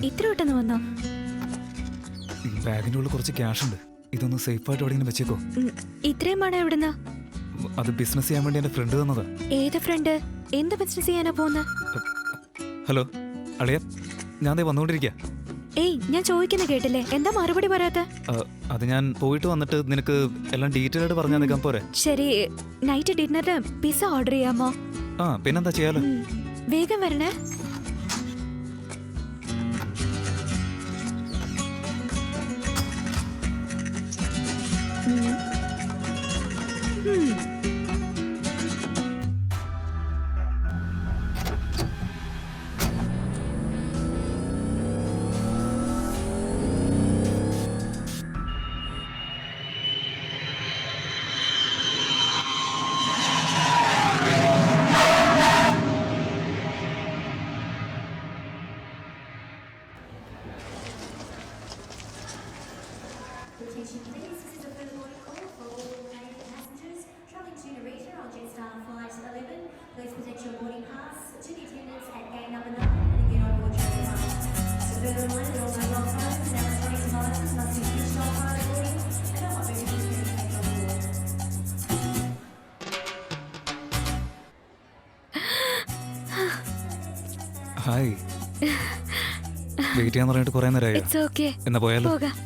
ഇത്ര പെട്ടെന്ന് വന്നോ? ബാഗിന്റെ ഉള്ളിൽ കുറച്ച് ക്യാഷ് ഉണ്ട്. ഇതൊന്ന് സേഫ് ആയിട്ട് എവിടെയെങ്കിലും വെച്ചേക്കോ. ഇത്രയും പണം എവിടുന്നാ? അത് ബിസിനസ് ചെയ്യാൻ വേണ്ടി എന്റെ ഫ്രണ്ട് തന്നതാ. ഏത് ഫ്രണ്ട്? എന്ത് ബിസിനസ് ചെയ്യാനാ പോകുന്നത്? ഹലോ അളിയ, ഞാൻ ദേ വന്നുകൊണ്ടിരിക്കുക. ഞാൻ ചോദിക്കുന്ന കേട്ടില്ലേ, എന്താ മറുപടി പറയാത്ത? അത് ഞാൻ പോയിട്ട് വന്നിട്ട് നിനക്ക് എല്ലാം ഡീറ്റെയിൽ ആയിട്ട് പറഞ്ഞു തന്നേക്കാൻ പോരെ? ശരി, നൈറ്റ് ഡിന്നറിന് പിസ്സ ഓർഡർ ചെയ്യാമോ? പിന്നെന്താ ചെയ്യാലോ. വേഗം വരണേ. Attention please, this is a further warning call for all Canadian passengers travelling to Narita on Jetstar Flight 11. Please present your boarding pass to the attendants at gate number 9 and again on board Jetstar. A further reminder that all mobile phones and electronic devices must be switched off prior to boarding and not be used to take on board. Hi, wait ചെയ്യാൻ പറഞ്ഞിട്ട് കുറെ നേരമായി. It's okay, എന്നാ പോയാലോ? പോകാം.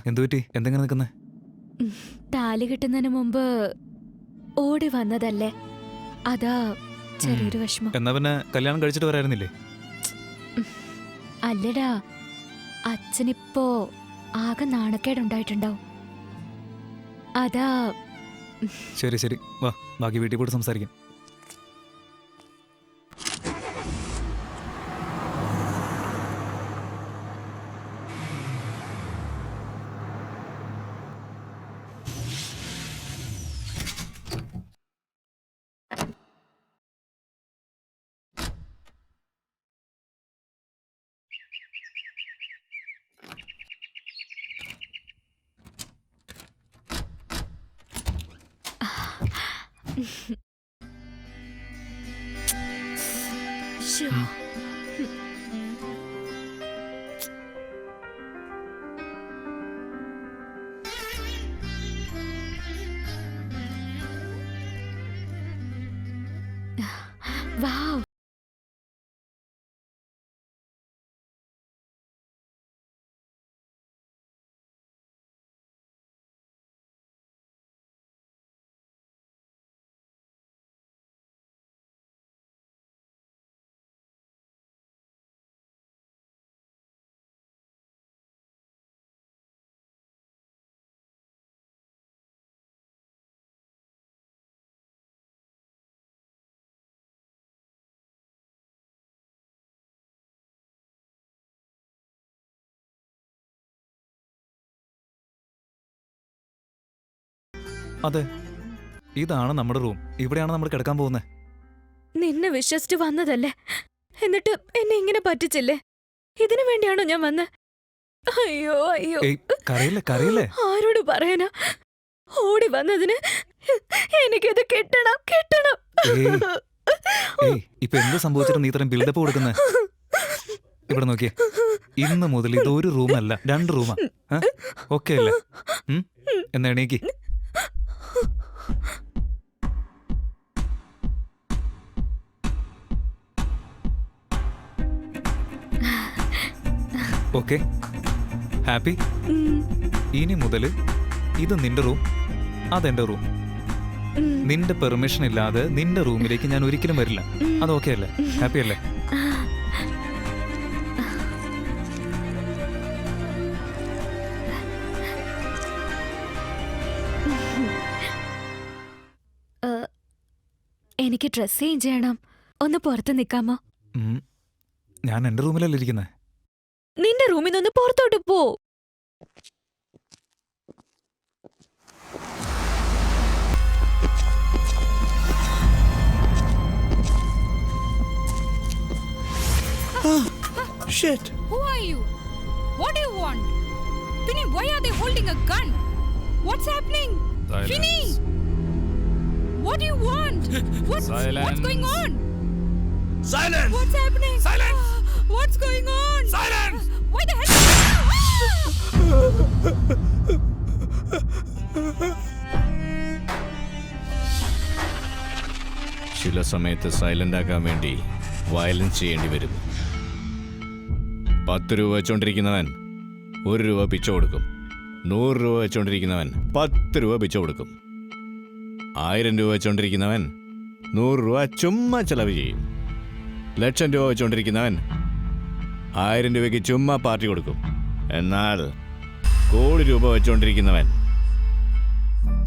എന്ത് പറ്റി? എന്തെങ്ങനെ നിൽക്കുന്നേ? താലി കിട്ടുന്നതിന് മുമ്പ് ഓടി വന്നതല്ലേ, അതാ ചെറിയൊരു വിഷമം. എന്നാ പിന്നെ കല്യാണം കഴിച്ചിട്ട് വരായിരുന്നില്ലേ? അല്ലടാ, അച്ഛനിപ്പോ ആകെ നാണക്കേടുണ്ടായിട്ടുണ്ടാവും, അതാ. ശരി ശരി, വാ ബാക്കി വീട്ടിൽ പോയിട്ട് സംസാരിക്കാം. ശ്ശോ. വൗ. അതെ, ഇതാണ് നമ്മുടെ റൂം. ഇവിടെയാണ് നമ്മൾ കിടക്കാൻ പോകുന്നത്. നിന്നെ വിശ്വസിച്ച് വന്നതല്ലേ, എന്നിട്ട് എന്നെ ഇങ്ങനെ പറ്റിച്ചില്ലേ? ഇതിനു വേണ്ടിയാണോ ഞാൻ വന്നത്? അയ്യോ അയ്യോ, കരയില്ലേ കരയില്ലേ. ആരോട് പറയാനാ? ഓടി വന്നതിന് എനിക്കിത് കിട്ടണം കിട്ടണം. ഇപ്പൊ എന്ത് സംഭവിച്ചിട്ട് നീ ഇത്രയും ബിൽഡപ്പ് കൊടുക്കുന്നേ? ഇവിടെ നോക്കിയേ, ഇന്ന് മുതൽ ഇതൊരു റൂമല്ല 2 റൂമാ. ഓക്കെ അല്ലേ? എന്നാ എണീക്ക്. Okay, happy? ഇനി മുതൽ ഇത് നിന്റെ റൂം, അതെന്റെ റൂം. നിന്റെ പെർമിഷൻ ഇല്ലാതെ നിന്റെ റൂമിലേക്ക് ഞാൻ ഒരിക്കലും വരില്ല. അത് ഓക്കെ അല്ലേ? ഹാപ്പി അല്ലേ? എനിക്ക് ഡ്രസ് ചേഞ്ച് ചെയ്യണം, ഒന്ന് പുറത്ത് നിൽക്കാമോ? ഞാൻ എന്റെ റൂമിലല്ലേ ഇരിക്കുന്നേ. നിന്റെ റൂമിൽ നിന്ന് പുറത്തോട്ട് പോ. Shit. Who are you? What do you want? Vinny, why are they holding a gun? What's happening? Finny! What do you want? What's going on? Silence! What's happening? Silence! What's going on? Silence! Why the heck? ചില സമയത്ത് silent ആക്കാൻ വേണ്ടി violence ചെയ്യേണ്ടി വരും. 10 രൂപ വെച്ചോണ്ടിരിക്കുന്നവൻ 1 രൂപ പിച്ച കൊടുക്കും. 100 രൂപ വെച്ചോണ്ടിരിക്കുന്നവൻ 10 രൂപ പിച്ച കൊടുക്കും. 1000 രൂപ വെച്ചോണ്ടിരിക്കുന്നവൻ 100 രൂപ ചുമ്മാ ചെലവ് ചെയ്യും. 1,00,000 രൂപ വെച്ചോണ്ടിരിക്കുന്നവൻ 1000 രൂപയ്ക്ക് ചുമ്മാ പാർട്ടി കൊടുക്കും. എന്നാൽ 1 കോടി രൂപ വെച്ചോണ്ടിരിക്കുന്നവൻ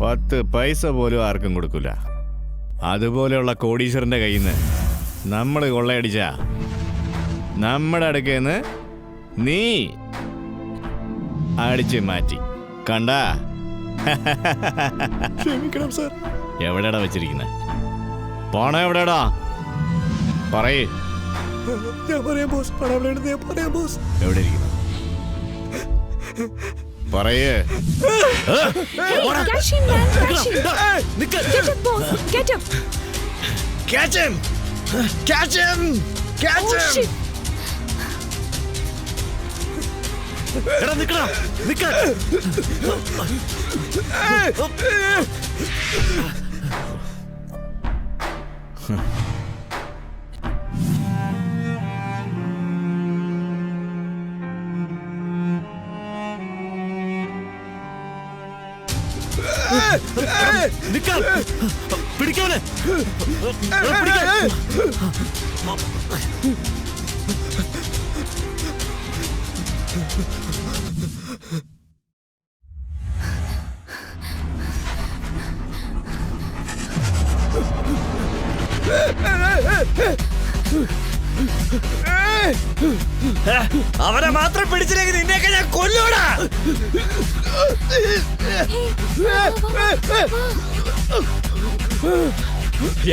10 പൈസ പോലും ആർക്കും കൊടുക്കില്ല. അതുപോലെയുള്ള കോടീശ്വരന്റെ കയ്യിൽ നിന്ന് നമ്മൾ കൊള്ളയടിച്ച നമ്മുടെ അടുക്കേന്ന് നീ അടിച്ച് മാറ്റി കണ്ടാ. ക്ഷമിക്കണം സാർ. എവിടെടാ വെച്ചിരിക്കുന്നത്? പണം എവിടെടാ? പറയേ. ഞാൻ പറയാം ബോസ്. പണം എവിടെയാണെന്ന് ഞാൻ പറയാം ബോസ്. എവിടെ ഇരിക്കുന്നു? പറയേ. Catch him, man! Catch him! Get up, boss! Get up! Catch him! Catch him! Catch Oh, him! shit! എടാ നിക്കടാ, നിക്ക. നിക്കാൻ, പിടിക്കാനെ. അവനെ മാത്രം പിടിച്ചില്ലെങ്കിൽ നിന്നെയൊക്കെ ഞാൻ കൊല്ലൂടാ.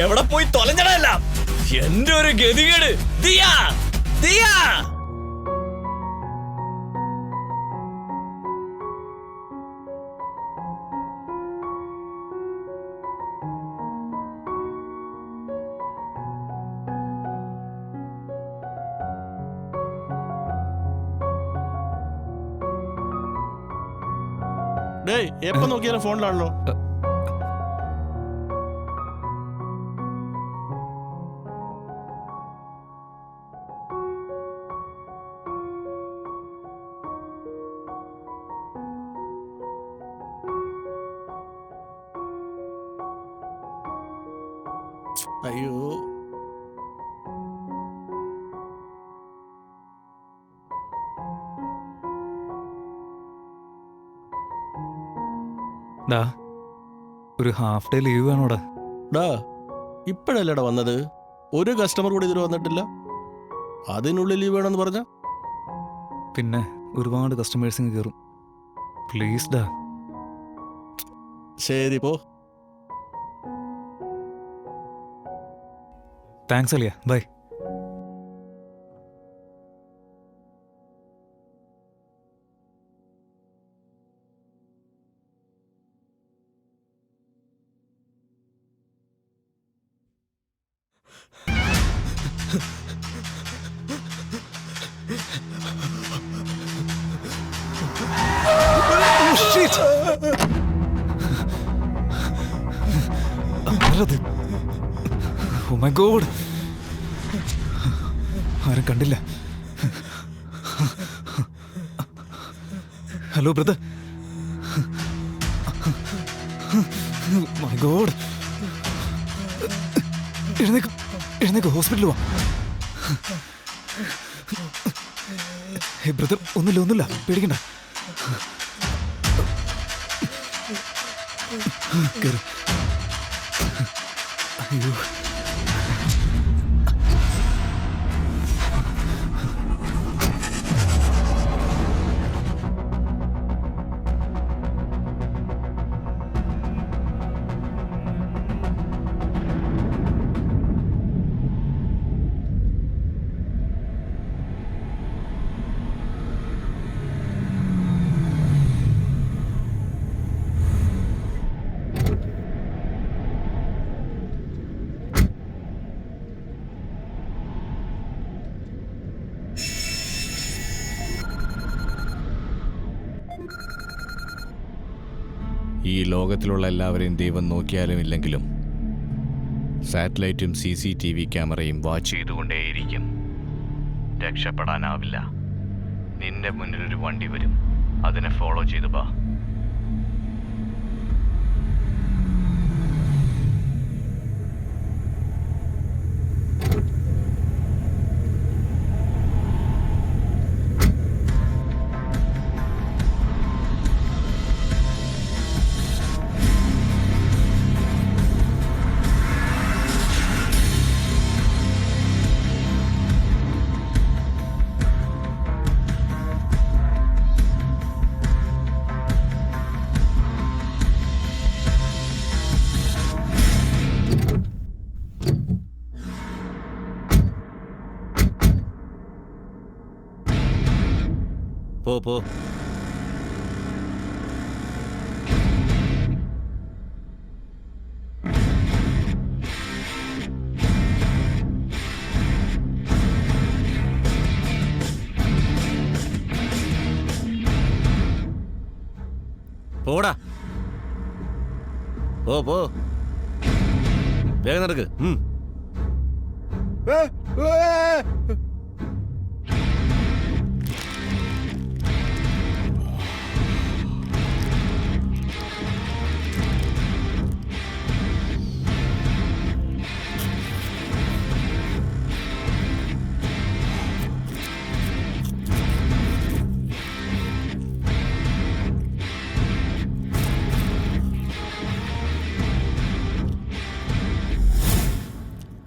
എവിടെ പോയി തൊലഞ്ഞടല്ല എന്റെ ഒരു ഗതികേട്. ദിയാ, ദിയാ. ഡേയ് എപ്പോ നോക്കിയാലും ഫോണിലാണല്ലോ. അയ്യോ ഡാ ഒരു ഹാഫ് ഡേ ലീവ് വേണോടാ. ഡാ ഇപ്പോഴല്ലേടാ വന്നത്. ഒരു കസ്റ്റമർ കൂടി ഇതിൽ വന്നിട്ടില്ല. അതിനുള്ളിൽ ലീവ് വേണമെന്ന് പറഞ്ഞ പിന്നെ ഒരുപാട് കസ്റ്റമേഴ്സിങ് കയറും. പ്ലീസ് ഡാ. ശരി പോ. Thanks Aliya. Bye. Oh my God. ആരും കണ്ടില്ല. Hello brother. My God. എഴുന്നേക്ക്, എഴുന്നേക്ക്, ഹോസ്പിറ്റലിൽ വാ. ഹേ ബ്രദർ, ഒന്നുമില്ല, പേടിക്കണ്ട. കേറ്. അയ്യോ. ഈ ലോകത്തിലുള്ള എല്ലാവരെയും ദൈവം നോക്കിയാലും ഇല്ലെങ്കിലും സാറ്റലൈറ്റും CCTV ക്യാമറയും വാച്ച് ചെയ്തുകൊണ്ടേയിരിക്കും. രക്ഷപ്പെടാനാവില്ല. നിന്റെ മുന്നിലൊരു വണ്ടി വരും, അതിനെ ഫോളോ ചെയ്തു വാ. പോ പോടാ, പോ വേഗം നടക്ക്.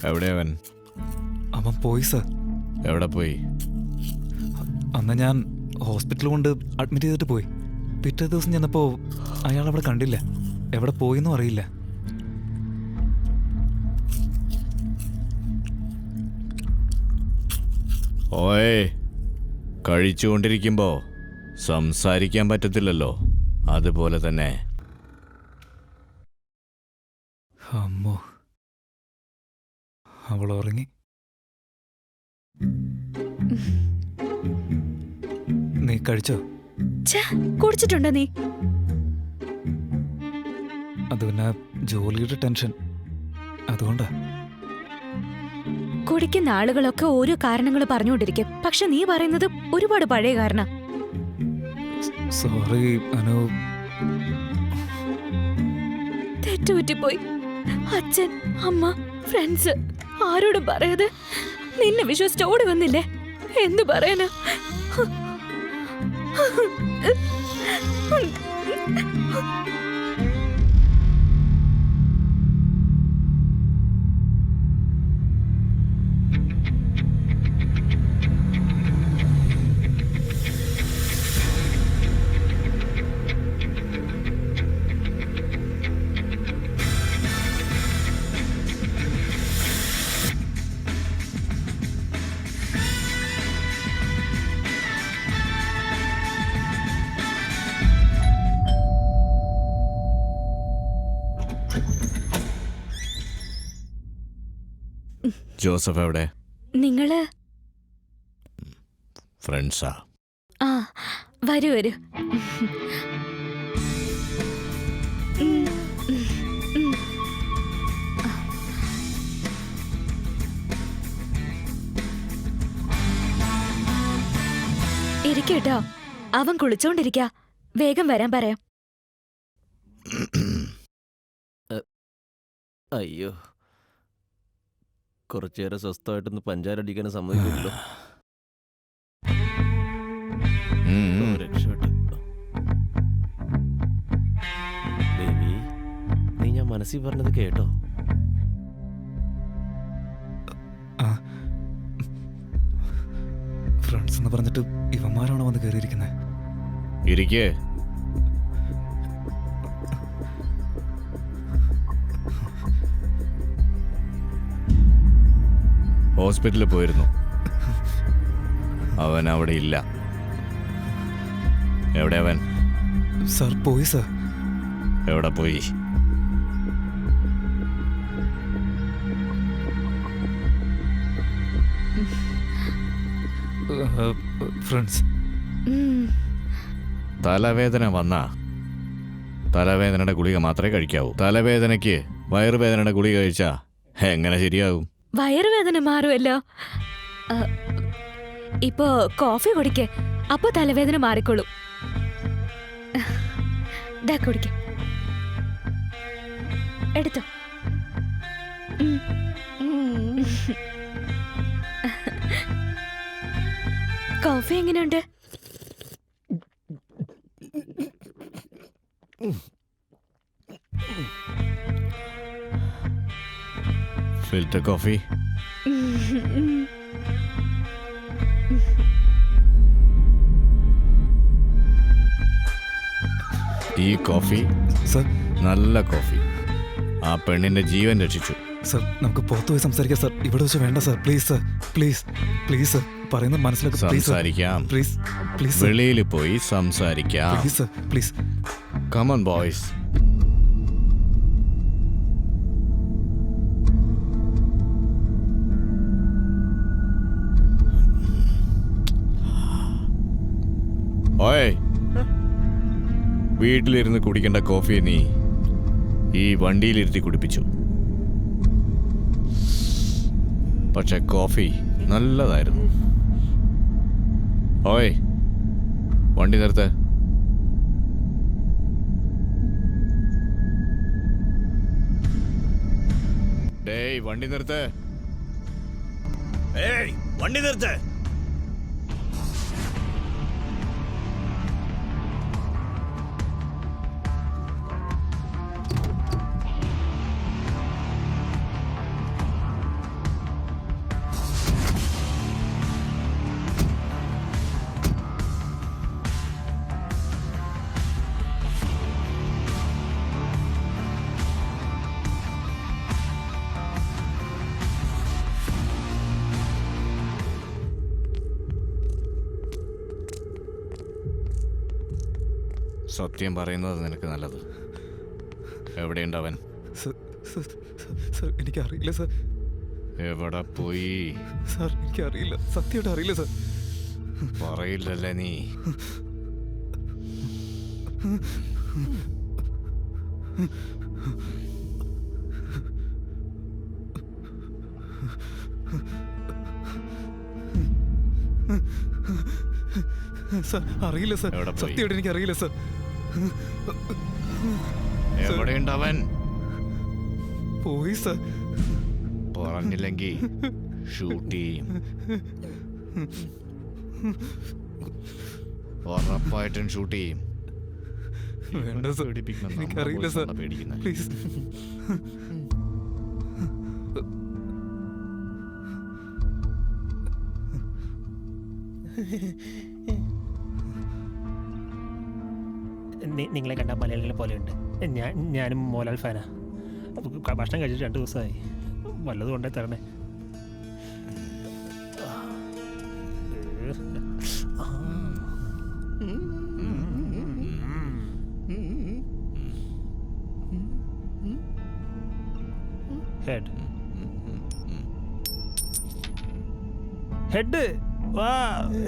എവിടെ അവൻ? അവൻ പോയി സർ. എവിടെ പോയി? അന്ന് ഞാൻ ഹോസ്പിറ്റൽ കൊണ്ട് അഡ്മിറ്റ് ചെയ്തിട്ട് പോയി. പിറ്റേ ദിവസം ചെന്നപ്പോൾ അയാൾ അവിടെ കണ്ടില്ല. എവിടെ പോയെന്നും അറിയില്ല. ഓയ്, കഴിച്ചുകൊണ്ടിരിക്കുമ്പോൾ സംസാരിക്കാൻ പറ്റത്തില്ലല്ലോ, അതുപോലെ തന്നെ. അമ്മോ, അവൾ ഉറങ്ങി. നീ കഴിച്ചോ? കുടിച്ചിട്ടുണ്ടോ നീ? അത് പിന്നെ ജോലിയുടെ ടെൻഷൻ, അതുകൊണ്ടാ. കുടിക്കുന്ന ആളുകളൊക്കെ ഓരോ കാരണങ്ങൾ പറഞ്ഞുകൊണ്ടിരിക്കും. പക്ഷെ നീ പറയുന്നത് ഒരുപാട് പഴയ കാരണ. സോറി അനു. തെറ്റുപറ്റിപ്പോയി. അച്ഛൻ, അമ്മ, ഫ്രണ്ട്സ് ആരോടും പറയാതെ നിന്നെ വിശ്വസിച്ച് ഓടി വന്നില്ലേ? എന്തു പറയാനാ? ജോസഫ് എവിടെ? നിങ്ങള് ഫ്രണ്ട്സാ? ആ, വരൂ. ഇരിക്കട്ടോ, അവൻ കുളിച്ചോണ്ടിരിക്ക. വേഗം വരാൻ പറയാം. അയ്യോ, കുറച്ചേരം സ്വസ്ഥമായിട്ടൊന്ന് പഞ്ചാരടിക്കാനും സമ്മതിക്കില്ലല്ലോ. രക്ഷപ്പെട്ടു. ബേബി, നീ ഞാൻ മനസ്സിൽ പറഞ്ഞത് കേട്ടോ? ഫ്രണ്ട്സ് എന്ന് പറഞ്ഞിട്ട് ഇവന്മാരാണോ വന്ന് കയറിയിരിക്കുന്നത്? ഇരിക്കേ. ഹോസ്പിറ്റലിൽ പോയിരുന്നു. അവൻ അവിടെ ഇല്ല. എവിടെ അവൻ? സാർ പോയി സാർ. എവിടെ പോയി? ഫ്രണ്ട്സ്. തലവേദന വന്നാ തലവേദനയുടെ ഗുളിക മാത്രമേ കഴിക്കാവൂ. തലവേദനയ്ക്ക് വയറുവേദനയുടെ ഗുളിക കഴിച്ചാ എങ്ങനെ ശരിയാകും? വയറുവേദന മാറുമല്ലോ. ഇപ്പോ കോഫി കുടിക്ക്, അപ്പൊ തലവേദന മാറിക്കോളൂ. ദാ കുടിക്ക്, എടുത്തോ. കോഫി എങ്ങനെയുണ്ട്? Filter coffee. ഈ കോഫി സർ നല്ല കോഫി. ആ പെണ്ണിന്റെ ജീവൻ രക്ഷിച്ചു. സർ നമുക്ക് പുറത്തു പോയി സംസാരിക്കാം സർ. ഇവിടെ വെച്ച് വേണ്ട sir. Please sir, please please sir, പറയുന്നത് മനസ്സിലാക്കി. സംസാരിക്കാം. പ്ലീസ് പ്ലീസ് വെളിയിൽ പോയി സംസാരിക്കാം. Please sir, please. Come on, boys. ഓയ്, വീട്ടിലിരുന്ന് കുടിക്കേണ്ട കോഫി നീ ഈ വണ്ടിയിലിരുത്തി കുടിപ്പിച്ചു. പക്ഷെ കോഫി നല്ലതായിരുന്നു. ഓയ്, വണ്ടി നിർത്ത്. ഡേയ്, വണ്ടി നിർത്ത്. ഏയ്, വണ്ടി നിർത്ത്. സത്യം പറയുന്നത് നിനക്ക് നല്ലത്. എവിടെയുണ്ടവൻ? സർ എനിക്കറിയില്ല സർ. എവിടെ പോയി? സാർ എനിക്കറിയില്ല, സത്യമായിട്ട് അറിയില്ല സർ. പറയില്ലല്ലേ നീ? സർ അറിയില്ല സർ, സത്യമായിട്ട് എനിക്കറിയില്ല സർ. എവിടെയുണ്ടവൻ? പോയി സർ. പറഞ്ഞില്ലെങ്കിൽ ഷൂട്ട് ചെയ്യും. ഉറപ്പായിട്ടും ഷൂട്ട് ചെയ്യും. വേണ്ട സർ, എനിക്കറിയില്ല സർ. പ്ലീസ്. നിങ്ങളെ കണ്ട മലയാളികളെ പോലെയുണ്ട്. ഞാനും മോഹൻലാൽ ഫാനാ. ഭക്ഷണം കഴിച്ചിട്ട് 2 ദിവസമായി. വല്ലതും കൊണ്ടേ തരണേ. ഹെഡ് ഹെഡ് വാ,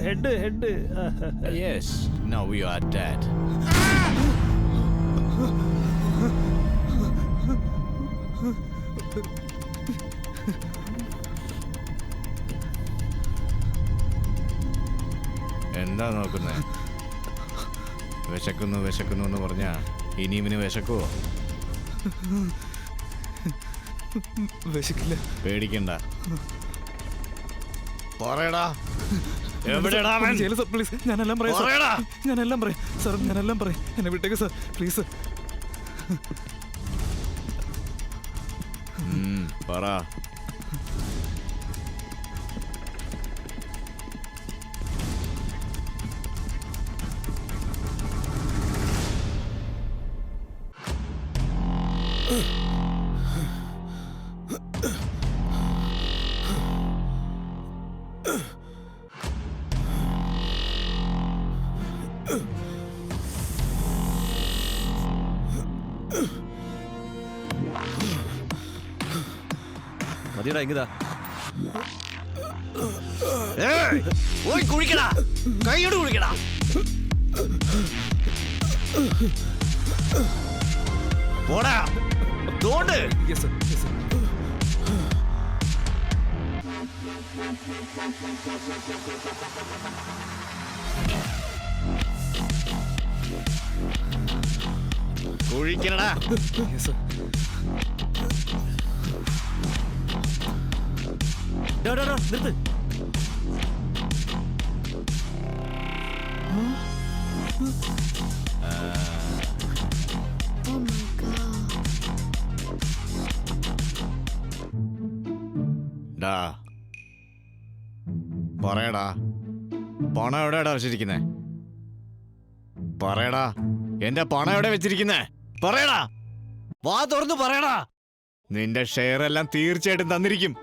head head. Yes, now we are dead. എന്താ നോക്കുന്നേ? വിശക്കുന്നു വിശക്കുന്നു എന്ന് പറഞ്ഞാ ഇനി ഇവന് വിശക്കുവോ? വിശക്കില്ല. പേടിക്കണ്ട. പറയടാ, എവിടെടാ അവൻ? സർ പ്ലീസ്, ഞാനെല്ലാം പറയാം സർ. ഞാനെല്ലാം പറയാം സാർ, ഞാനെല്ലാം പറയാം. എന്നെ വിട്ടേക്ക് സാർ, പ്ലീസ്. പറ. മതിയടാ, എങ്കിതാ. പോയി കുഴിക്കടാ, കൈയോട് കുഴിക്കടാ. പോടാ തോണ്ട്. Yes sir, yes sir. കുഴിക്കണടാ. Yes sir. നിർത്ത്. Oh my god. ഡാ പറയടാ, പണം എവിടെയാടാ വെച്ചിരിക്കുന്നേ? പറയടാ, എന്റെ പണം എവിടെ വെച്ചിരിക്കുന്നേ? പറയടാ, വാ തുറന്ന് പറയടാ. നിന്റെ ഷെയർ എല്ലാം തീർച്ചയായിട്ടും തന്നിരിക്കും.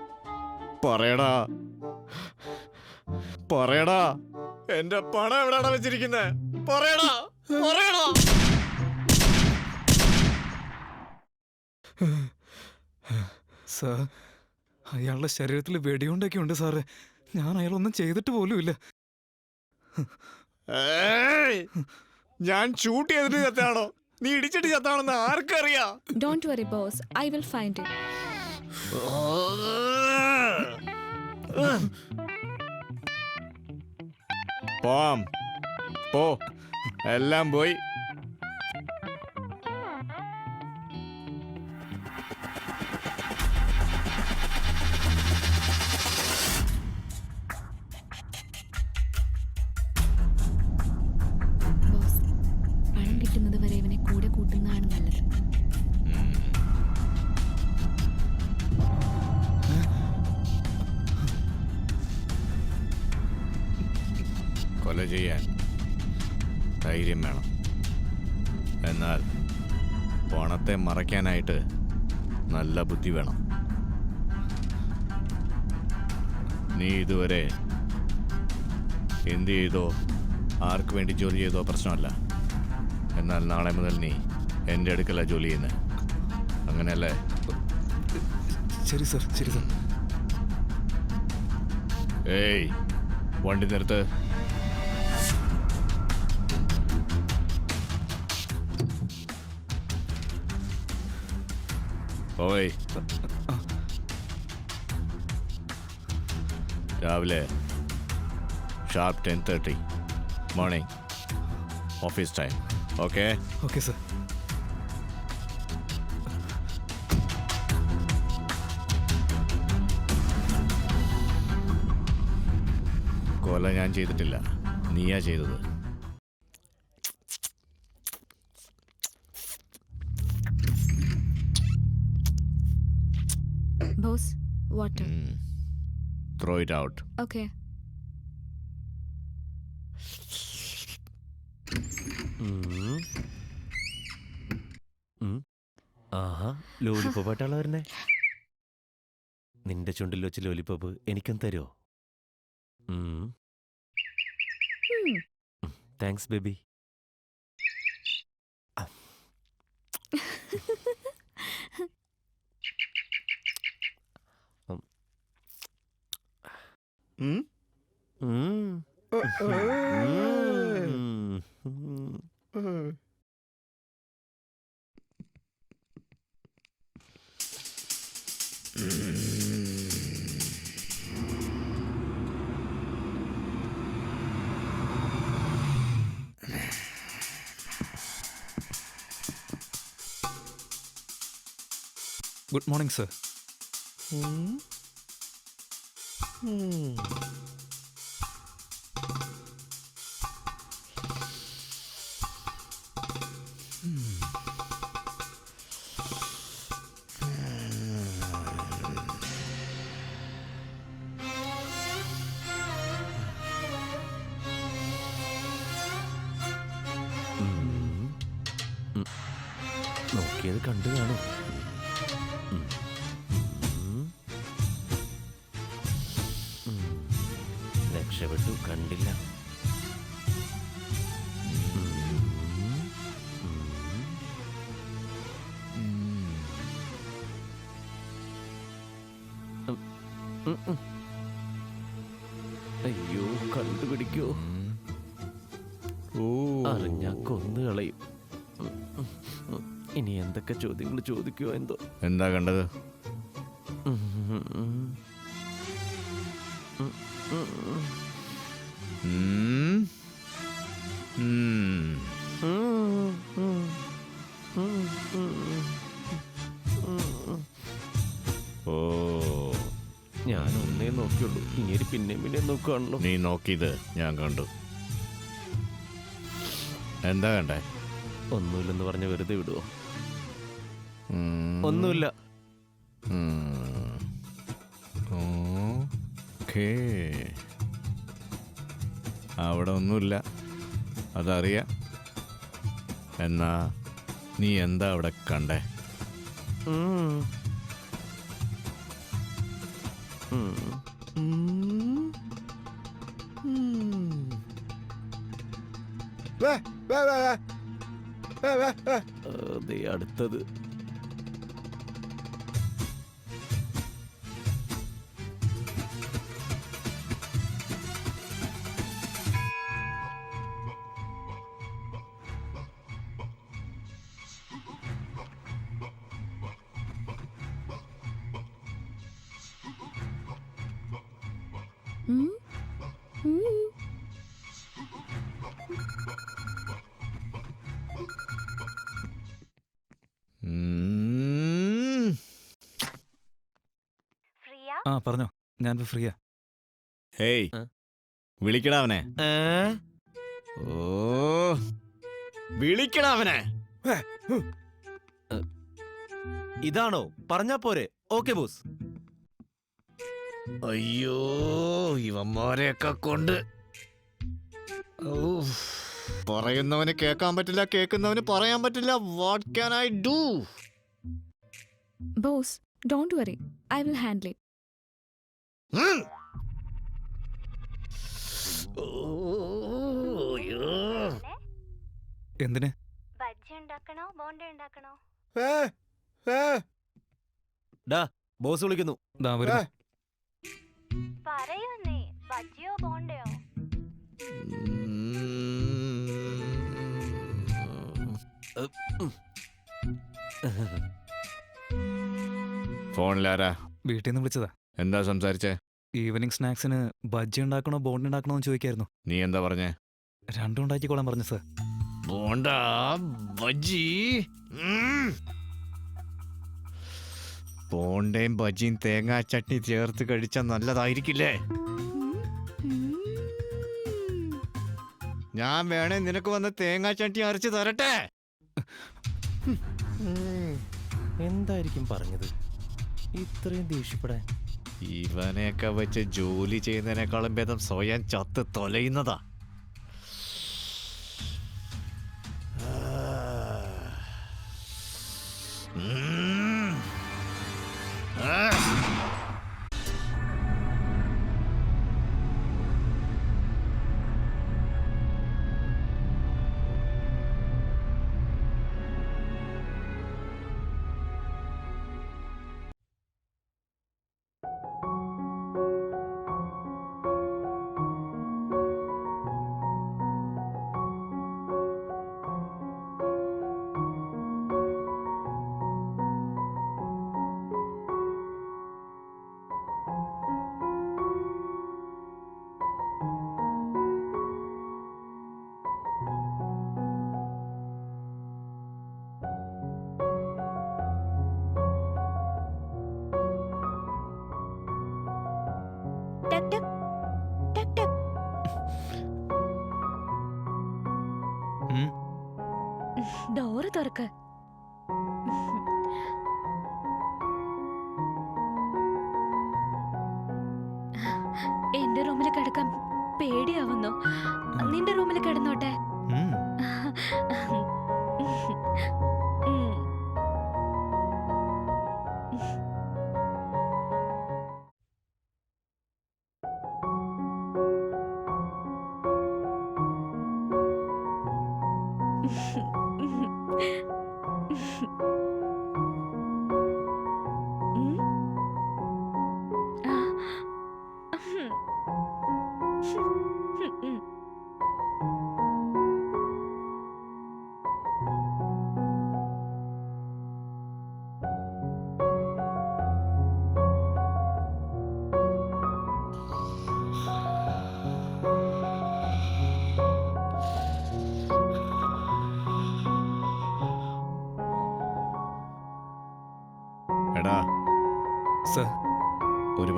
പറയടാ, പറയടാ, എന്റെ പണം എവിടെയാടാ വെച്ചിരിക്കുന്നേ? പറയടാ, പറയടാ. സാർ, അയാളുടെ ശരീരത്തിൽ വെടിയുണ്ടൊക്കെ ഉണ്ട് സാറേ. ഞാൻ അയാളൊന്നും ചെയ്തിട്ട് പോലുമില്ല. ഏയ്! ഞാൻ ഷൂട്ട് ചെയ്തിട്ട് ചത്താണോ നീ ഇടിച്ചിട്ട് ചത്താണെന്ന് ആർക്കറിയാം? Don't worry, boss. I will find it. പോം പോ, എല്ലാം പോയി. Boss, പണം കിട്ടുന്നത് വരെ ഇവനെ കൂടെ കൂട്ടുന്നതാണ് നല്ലത്. കൊല ചെയ്യാൻ ധൈര്യം വേണം. എന്നാൽ പണത്തെ മറയ്ക്കാനായിട്ട് നല്ല ബുദ്ധി വേണം. നീ ഇതുവരെ എന്ത് ചെയ്തോ, ആർക്ക് വേണ്ടി ജോലി ചെയ്തോ പ്രശ്നമല്ല. എന്നാൽ നാളെ മുതൽ നീ എൻ്റെ അടുക്കല ജോലി ചെയ്യുന്നത്. അങ്ങനെയല്ലേ? ശരി സർ, ശരി സർ. ഏയ്, വണ്ടി നിർത്ത്. ഓയ്, രാവിലെ sharp 10:30 morning office time. Okay? Okay sir. കൊല ഞാൻ ചെയ്തിട്ടില്ല, നീയാ ചെയ്തത്. Boss, water. Throw it out. Okay. ആഹാ, ലോലിപ്പോപ്പായിട്ടാണ് വരുന്നേ. നിന്റെ ചുണ്ടിൽ വെച്ച് ലോലിപ്പോപ്പ് എനിക്കും തരുമോ? Thanks baby. Good morning sir. നോക്കിയത് കണ്ടു കാണും. രക്ഷപ്പെട്ടു, കണ്ടില്ല. അയ്യോ, കണ്ടുപിടിക്കോ? അറിഞ്ഞാ കൊന്നു കളയും. ഇനി എന്തൊക്കെ ചോദ്യങ്ങൾ ചോദിക്കുമോ എന്തോ. എന്താ കണ്ടത്? ഉം. ഉം. ഓ, ഞാൻ ഒന്നേ നോക്കിയുള്ളൂ, ഇങ്ങനെ പിന്നെയും പിന്നെയും നോക്കുകയാണല്ലോ. നീ നോക്കിയത് ഞാൻ കണ്ടു. എന്താ കണ്ടേ? ഒന്നുമില്ലെന്ന് പറഞ്ഞ് വെറുതെ വിടുവോ? ഉം. ഒന്നുമില്ല. ഓക്കേ. അവിടെ ഒന്നുമില്ല, അതറിയാം. എന്നാ നീ എന്താ അവിടെ കണ്ടേ? ദേ അടുത്തത്. ഉം. ആ പറഞ്ഞോ, ഞാൻ ഫ്രീയാ. ഹേയ്, വിളിക്കടാ അവനെ. ഓ, വിളിക്കടാ അവനെ. ഇതാണോ പറഞ്ഞാ പോരെ? Okay boss. അയ്യോ, ഇവന്മാരെയൊക്കെ കൊണ്ട് പറയുന്നവന് കേൾക്കാൻ പറ്റില്ല, കേൾക്കുന്നവന് പറയാൻ പറ്റില്ല. What can I do? Boss, don't worry, I will handle it. എന്തിന്? ബജ്ജി ഉണ്ടാക്കണോ ബോണ്ട ഉണ്ടാക്കണോ? ബോസ് വിളിക്കുന്നു. ദാ വരുന്നു. പറയൂന്നേ, ബജ്ജിയോ ബോണ്ടയോ? ഫോണിലാരാ? വീട്ടിൽ നിന്ന് വിളിച്ചതാ. എന്താ സംസാരിച്ചേ? ഈവനിങ് സ്നാക്സിന് ബജ്ജി ഉണ്ടാക്കണോ ബോണ്ട ഉണ്ടാക്കണോ എന്ന് ചോദിക്കായിരുന്നു. നീ എന്താ പറഞ്ഞേ? രണ്ടും ഉണ്ടാക്കിക്കോളാൻ പറഞ്ഞു സർ. ബോണ്ട, ബജ്ജി. ബോണ്ടയും ബജ്ജിയും തേങ്ങാ ചട്നി ചേർത്ത് കഴിച്ചാൽ നല്ലതായിരിക്കില്ലേ? ഞാൻ വേണേ നിനക്ക് വന്ന് തേങ്ങാ ചട്നി അരച്ച് തരട്ടെ? എന്തായിരിക്കും പറഞ്ഞത് ഇത്രയും ദേഷ്യപ്പെടാൻ? ഇവനെയൊക്കെ വെച്ച് ജോലി ചെയ്യുന്നതിനേക്കാളും ഭേദം സ്വയം ചത്ത് തൊലയുന്നതാ. ടക് ടക് ടക് ടക്. ഡോറ് തുറക്ക്. എന്റെ റൂമിൽ കിടക്കാൻ പേടിയാവുന്നു. നിന്റെ റൂമിൽ കിടന്നോട്ടെ. ഉം.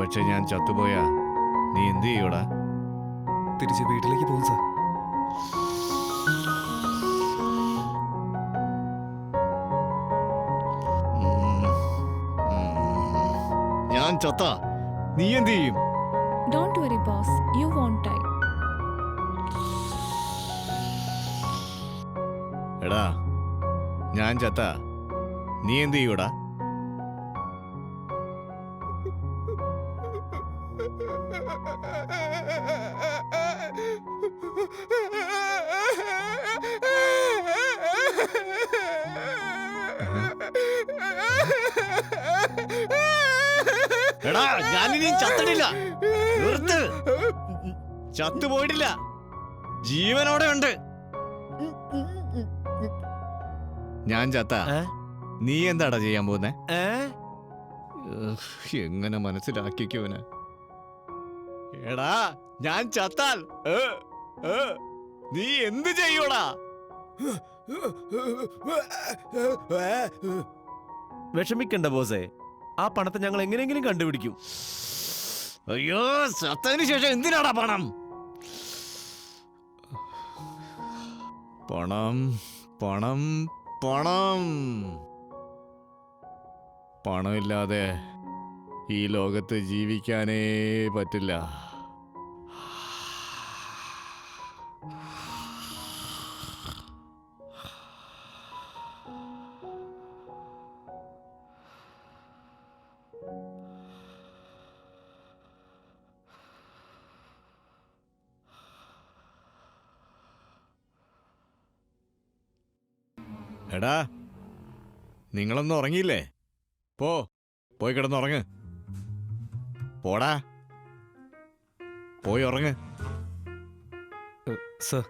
പക്ഷെ ഞാൻ ചത്തുപോയാ നീ എന്ത് ചെയ്യൂടാ? തിരിച്ച് വീട്ടിലേക്ക് പോകും സാർ. ഞാൻ ചത്ത നീ എന്ത് ചെയ്യും? Don't worry boss, you won't die. എടാ ഞാൻ ചത്ത നീ എന്ത് ചെയ്യൂടാ? എടാ ഞാനിനി ചത്തിട്ടില്ല, നിർത്ത്. ചത്തുപോയിട്ടില്ല, ജീവനോടെ ഉണ്ട്. ഞാൻ ചത്ത നീ എന്താടാ ചെയ്യാൻ പോകുന്നേ? എങ്ങനെ മനസ്സിലാക്കിക്കോന്? എടാ ഞാൻ ചത്താൽ നീ എന്ത് ചെയ്യൂടാ? വിഷമിക്കണ്ട ബോസേ, ആ പണത്തെ ഞങ്ങൾ എങ്ങനെയെങ്കിലും കണ്ടുപിടിക്കും. അയ്യോ ചത്തതിന് ശേഷം എന്തിനാടാ പണം? പണം പണം പണം. പണമില്ലാതെ ഈ ലോകത്ത് ജീവിക്കാനേ പറ്റില്ല. എടാ നിങ്ങളൊന്നും ഉറങ്ങിയില്ലേ? പോയി കിടന്നുറങ്ങ്. പോടാ പോയി ഉറങ്ങ്. സർ,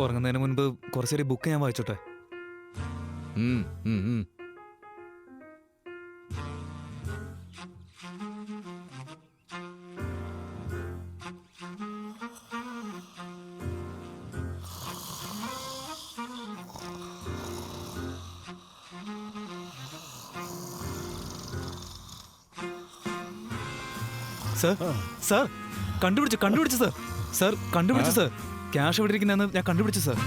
ഉറങ്ങുന്നതിന് മുൻപ് കുറച്ചേരി ബുക്ക് ഞാൻ വായിച്ചോട്ടെ? ഉം, ഉം, ഉം. സർ, സർ കണ്ടുപിടിച്ചു സർ. സർ കണ്ടുപിടിച്ചു സർ. ക്യാഷ് എവിടെ ഇരിക്കുന്നതെന്ന് ഞാൻ കണ്ടുപിടിച്ചു സർ.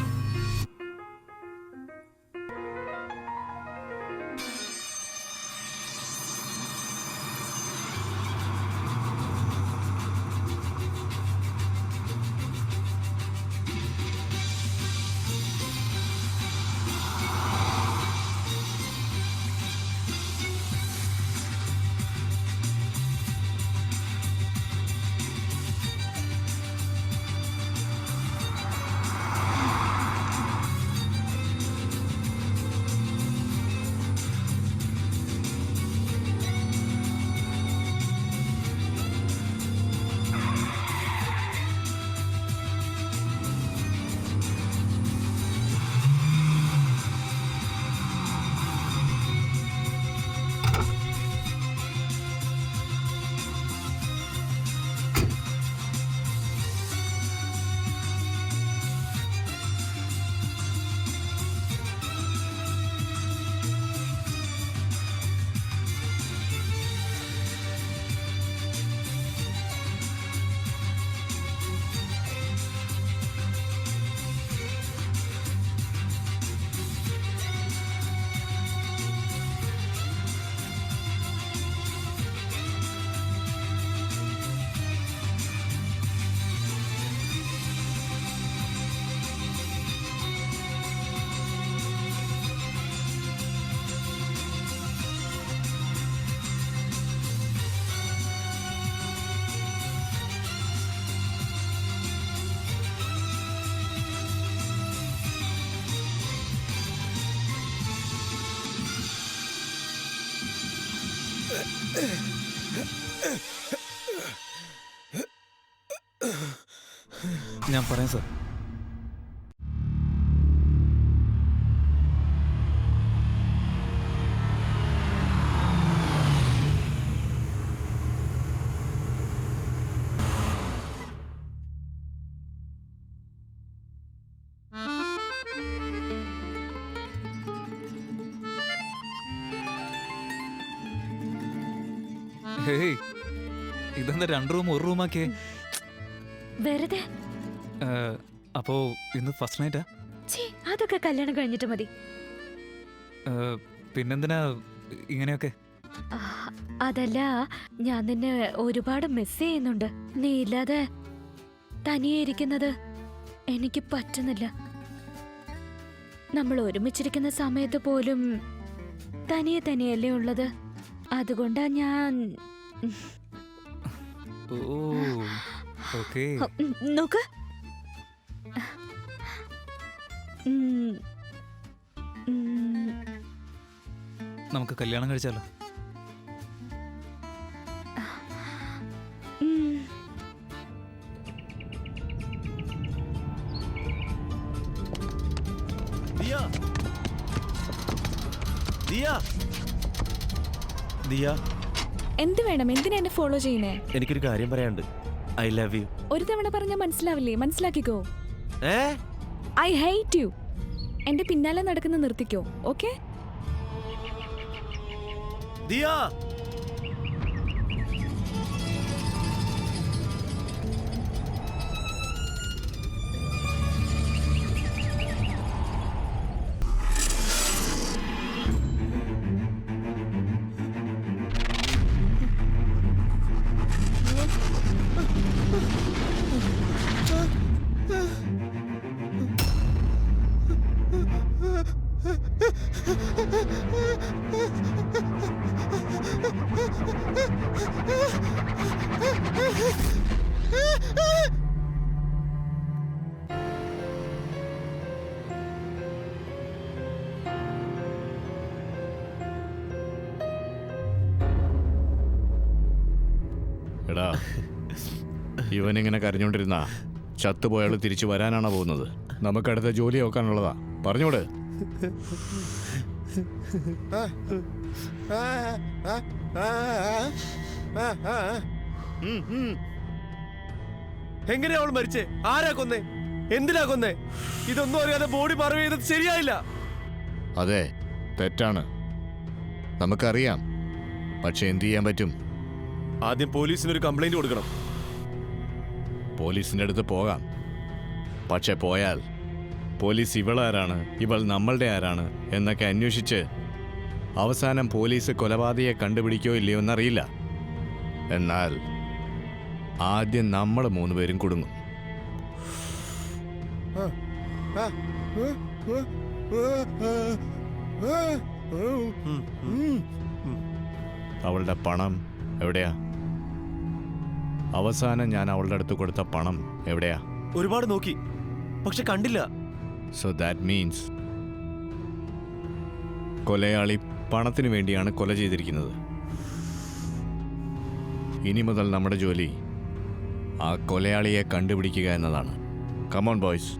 ഞാൻ പറയാം സർ. ഹേയ് ഇതെന്താ 2 റൂം 1 റൂമാക്കിയേ? വെറുതെ. അപ്പോ ഇന്ന് ഫസ്റ്റ് നൈറ്റാ? ഛീ, അതൊക്കെ കല്യാണം കഴിഞ്ഞിട്ട് മതി. പിന്നെന്തിനാ ഇങ്ങനെയൊക്കെ? ആ, അതല്ല, ഞാൻ നിന്നെ ഒരുപാട് മിസ് ചെയ്യുന്നുണ്ട്. നീ ഇല്ലാതെ തനിയെ ഇരിക്കുന്നത് എനിക്ക് പറ്റുന്നില്ല. നമ്മൾ ഒരുമിച്ചിരിക്കുന്ന സമയത്ത് പോലും തനിയെ തനിയല്ലേ ഉള്ളത്. അതുകൊണ്ടാ ഞാൻ ഓ ഓക്കേ. നോക്ക്. ഉം, ഉം, നമുക്ക് കല്യാണം കഴിച്ചാലോ? ഉം. ദിയ ദിയ ദിയ എന്ത് വേണം? എന്തിനാ എന്നെ ഫോളോ ചെയ്യുന്നേ? എനിക്കൊരു കാര്യം പറയാനുണ്ട്. I love you. ഒരു തവണ പറഞ്ഞാൽ മനസ്സിലാവില്ലേ? മനസ്സിലാക്കിക്കോ. ഏ ഐ ഹേറ്റ് യു. എന്റെ പിന്നാലെ നടക്കുന്ന നിർത്തിക്കോ. ഓക്കെ? ദിയ എടാ, ഇവനിങ്ങനെ കരഞ്ഞോണ്ടിരുന്ന ചത്തുപോയാൾ തിരിച്ചു വരാനാണോ പോകുന്നത്? നമുക്കടുത്ത ജോലി നോക്കാനുള്ളതാ. പറഞ്ഞോട്. എങ്ങനെയാ അവൾ മരിച്ചേ? ആരാ കൊന്നേ? എന്തിനാ കൊന്നേ? ഇതൊന്നും അറിയാതെ ബോഡി മറവ് ചെയ്തത് ശരിയായില്ല. അതെ, തെറ്റാണ്, നമുക്കറിയാം. പക്ഷെ എന്ത് ചെയ്യാൻ പറ്റും? ആദ്യം പോലീസിനൊരു കംപ്ലൈന്റ് കൊടുക്കണം. പോലീസിൻ്റെ അടുത്ത് പോകാം. പക്ഷെ പോയാൽ പോലീസ് ഇവളാരാണ്, ഇവൾ നമ്മളുടെ ആരാണ് എന്നൊക്കെ അന്വേഷിച്ച് അവസാനം പോലീസ് കൊലപാതകയെ കണ്ടുപിടിക്കോ ഇല്ലയോ എന്നറിയില്ല. എന്നാൽ ആദ്യം നമ്മൾ 3 പേരും കുടുങ്ങും. അവളുടെ പണം എവിടെയാ? അവസാനം ഞാൻ അവളുടെ അടുത്ത് കൊടുത്ത പണം എവിടെയാ? ഒരുപാട് നോക്കി, പക്ഷെ കണ്ടില്ല. സോ ദാറ്റ് മീൻസ് കൊലയാളി പണത്തിന് വേണ്ടിയാണ് കൊല ചെയ്തിരിക്കുന്നത്. ഇനി മുതൽ നമ്മുടെ ജോലി ആ കൊലയാളിയെ കണ്ടുപിടിക്കുക എന്നതാണ്. Come on boys.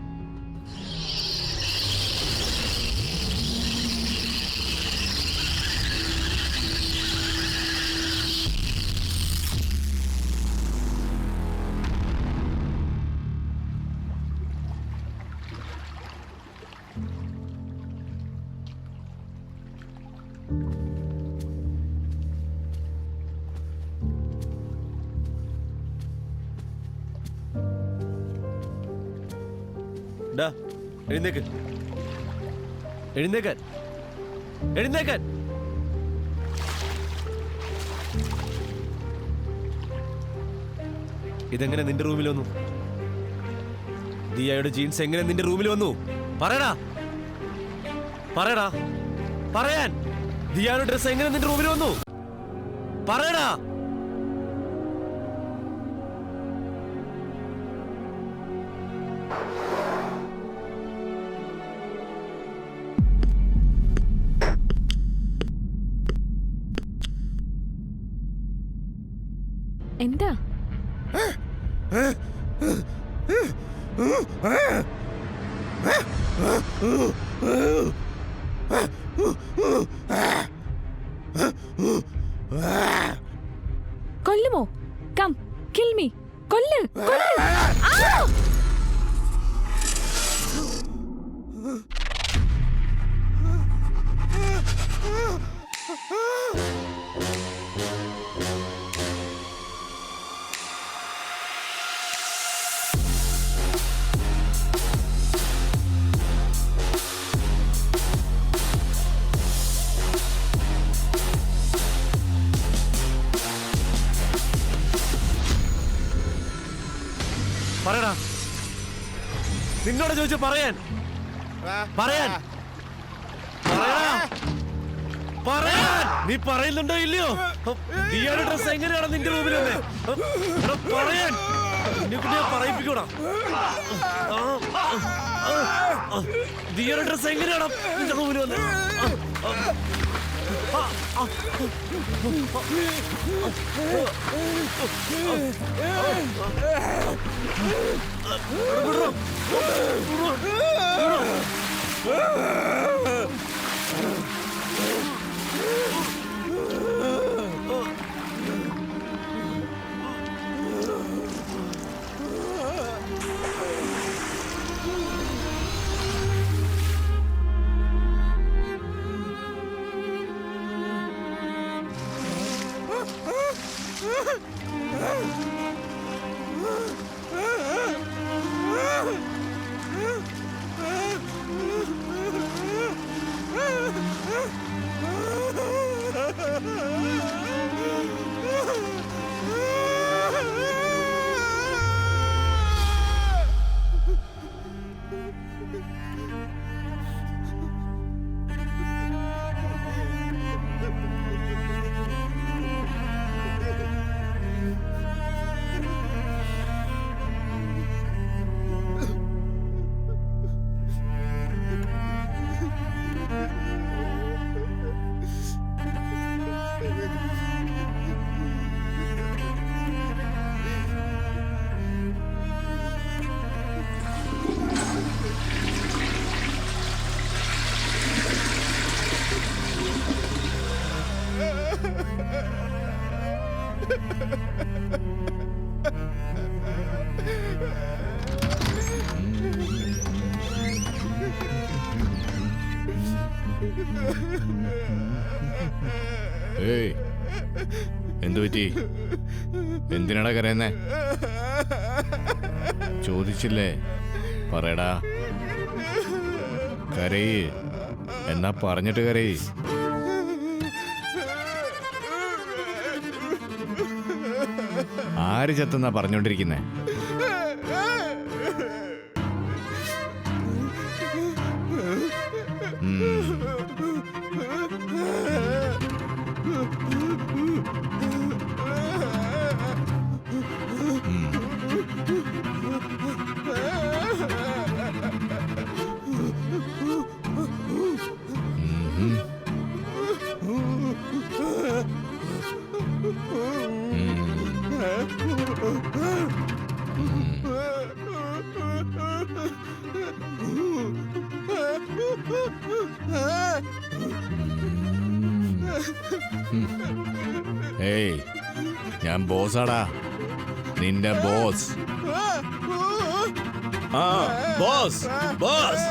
ഡാ, എഴുന്നേക്ക്. എഴുന്നേക്കാൻ, എഴുന്നേക്കാൻ. ഇതെങ്ങനെ നിന്റെ റൂമിൽ വന്നു? ദിയയുടെ ജീൻസ് എങ്ങനെ നിന്റെ റൂമിൽ വന്നു? പറയടാ, പറയടാ, പറയാൻ. ദിയയുടെ ഡ്രസ് എങ്ങനെ നിന്റെ റൂമിൽ വന്നു? പറയടാ. എന്താ? കൊല്ലുമോ? Come kill me. കൊല്ല്, കൊല്ല്. ആ! പറയടാ, നിന്നോട് ചോദിച്ചു പറയാൻ. പറയാൻ പറയടാ, പറയാൻ. നീ പറയുന്നുണ്ടോ ഇല്ലയോ? ദിയായുടെ ഡ്രസ് എങ്ങനെയാണ് നിന്റെ റൂമിൽ വന്നേ? പറയാൻ പറയിപ്പിക്കൂടാ. ദിയായുടെ ഡ്രസ് എങ്ങനെയാണ് നിന്റെ റൂമിൽ വന്നേ? ഏയ്, എന്തു പറ്റി? എന്തിനാടാ കരയുന്നേ? ചോദിച്ചില്ലേ? പറയടാ. കരയ്. എന്നാ പറഞ്ഞിട്ട് കരയ്. ആര് ചത്തെന്നാ പറഞ്ഞോണ്ടിരിക്കുന്നേ? ഏയ്, ഞാൻ ബോസാടാ, നിന്റെ ബോസ്. ആ, ബോസ്, ബോസ്.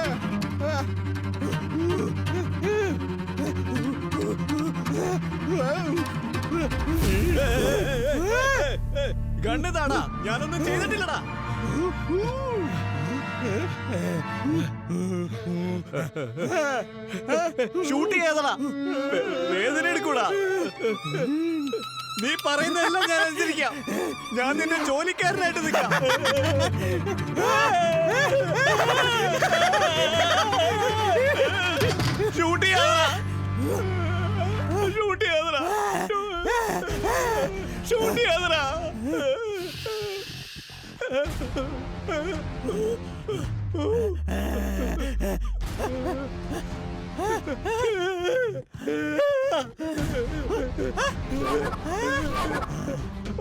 കണ്ടതാടാ, ഞാനൊന്നും ചെയ്തിട്ടില്ലടാ. ഷൂട്ട് ചെയ്യാതടാ, വേദന എടുക്കൂടാ. നീ പറയുന്നതെല്ലാം ഞാൻ അനുസരിക്കാം. ഞാൻ നിന്റെ ജോലിക്കാരനായിട്ട് നിൽക്കാം. ഷൂട്ട് ചെയ്യാതടാ, ഷൂട്ട് ചെയ്യാതടാ, ഷൂട്ട് ചെയ്യാതടാ.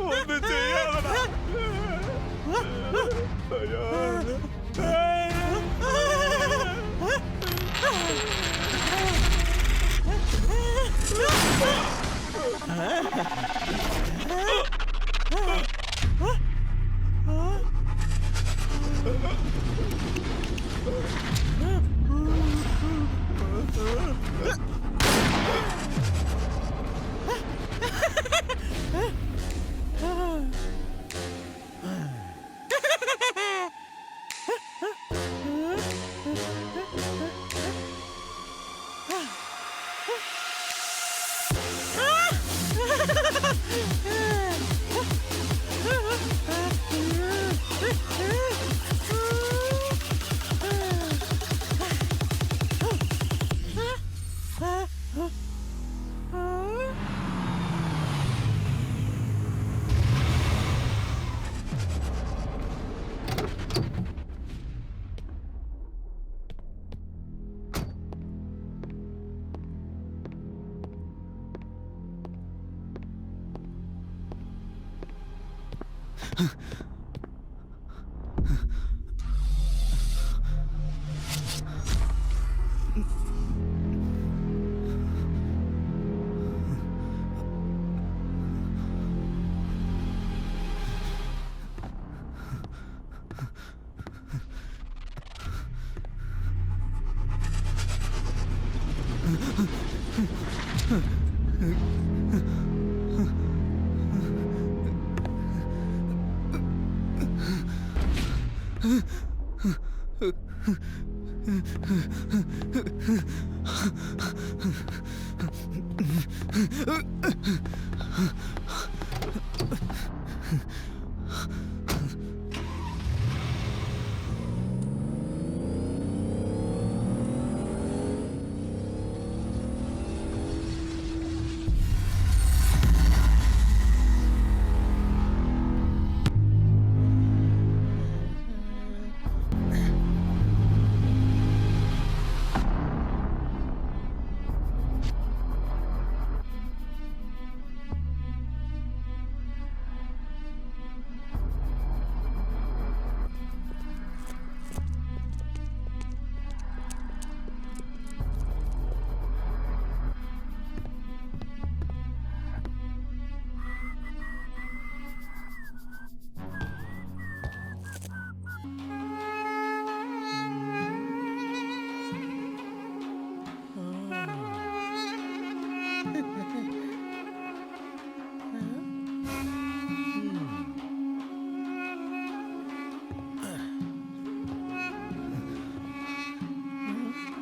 ഒന്നും ചെയ്യാതടാ.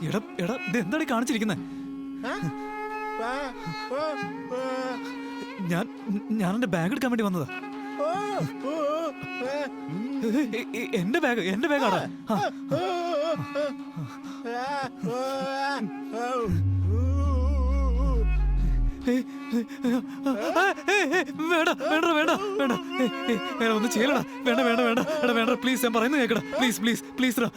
എടാ എടാ ഇത് എന്താണ് കാണിച്ചിരിക്കുന്നത്? ഞാൻ എന്റെ ബാഗ് എടുക്കാൻ വേണ്ടി വന്നതാ. എന്റെ ബാഗാടാ. വേണ്ട വേണ്ട വേണ്ട വേണ്ട ഒന്നും ചെയ്യലടാ. വേണ്ട വേണ്ട വേണ്ട എടാ വേണ്ട പ്ലീസ്, ഞാൻ പറയുന്നത് കേക്കടാ. പ്ലീസ് പ്ലീസ് പ്ലീസ് റാ.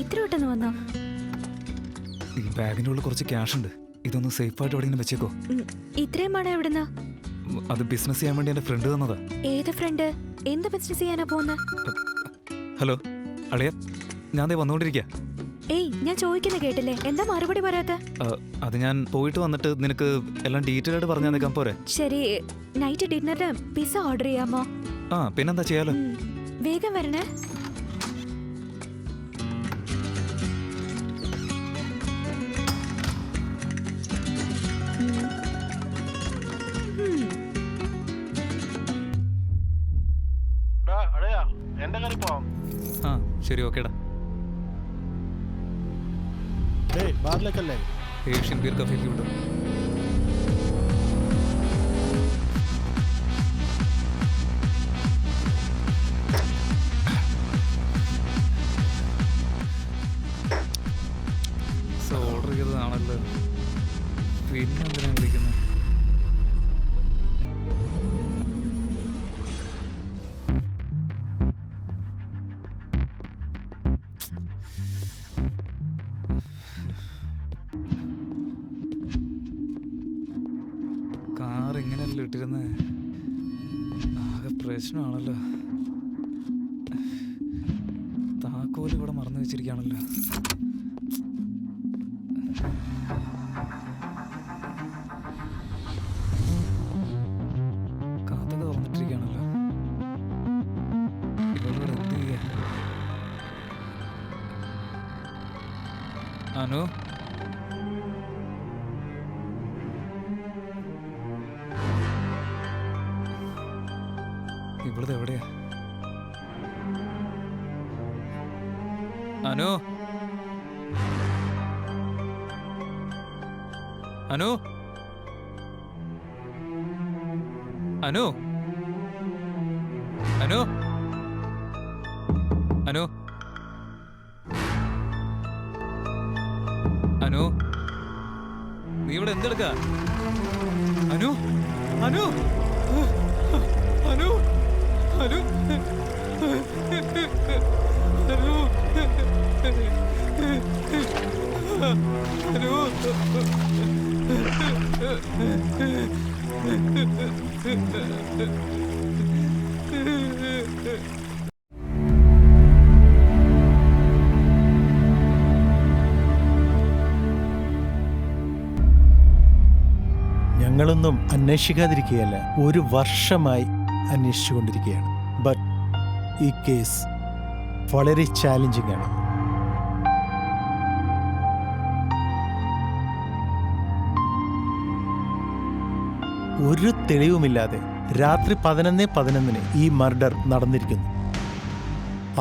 ഇത്ര പെട്ടെന്ന് വന്നോ? ഈ ബാഗിന്റെ ഉള്ളിൽ കുറച്ച് ക്യാഷ് ഉണ്ട്. ഇതൊന്ന് സേഫ് ആയിട്ട് എവിടെയെങ്കിലും വെച്ചേക്കോ. ഇത്രയും പണം എവിടുന്നാ? അത് ബിസിനസ് ചെയ്യാൻ വേണ്ടി എൻ്റെ ഫ്രണ്ട് തന്നതാ. ഏത് ഫ്രണ്ട്? എന്ത് ബിസിനസ് ചെയ്യാനാ പോകുന്നത്? ഹലോ അളിയ, ഞാൻ ദേ വന്നുകൊണ്ടിരിക്കുക. ഏയ്, ഞാൻ ചോദിക്കുന്ന കേട്ടില്ലേ, എന്താ മറുപടി പറയാത്ത? അത് ഞാൻ പോയിട്ട് വന്നിട്ട് നിനക്ക് എല്ലാം ഡീറ്റെയിൽ ആയിട്ട് പറഞ്ഞു തന്നേക്കാൻ പോരെ? ശരി, നൈറ്റ് ഡിന്നറിന് പിസ്സ ഓർഡർ ചെയ്യാമോ? ആ, പിന്നെന്താ ചെയ്യാലോ. വേഗം വരണേ. ആ ശരി, ഓക്കേടാ. ബാറിലേക്കല്ലേ? ഏഷ്യൻ ബീർ കഫേക്ക് വിട്ടു. ഓർഡർ ചെയ്തതാണല്ലോ, പിന്നെന്തിനാ വിളിക്കുന്നത്? കാർ ഇങ്ങനെയല്ലോ ഇട്ടിരുന്നേ, ആകെ പ്രശ്നമാണല്ലോ. താക്കോല് ഇവിടെ മറന്നു വെച്ചിരിക്കുകയാണല്ലോ. കാത്തൊക്കെ തുറന്നിട്ടിരിക്കുകയാണല്ലോ. ഇവിടെ എന്ത് ചെയ്യാ? അനു, ഇവിടുത്തെ എവിടെയാ? അനു, അനു, അനു, അനു, അനു, അനു, നീ ഇവിടെ എന്തെടുക്ക? അനു, അനു, അനു, അനു, ഞങ്ങളൊന്നും അന്വേഷിക്കാതിരിക്കുകയല്ല, 1 വർഷമായി അന്വേഷിച്ചുകൊണ്ടിരിക്കുകയാണ്. ബട്ട് ഈ കേസ് വളരെ ചാലഞ്ചിങ് ആണ്. ഒരു തെളിവുമില്ലാതെ രാത്രി 11:11 ഈ മർഡർ നടന്നിരിക്കുന്നു.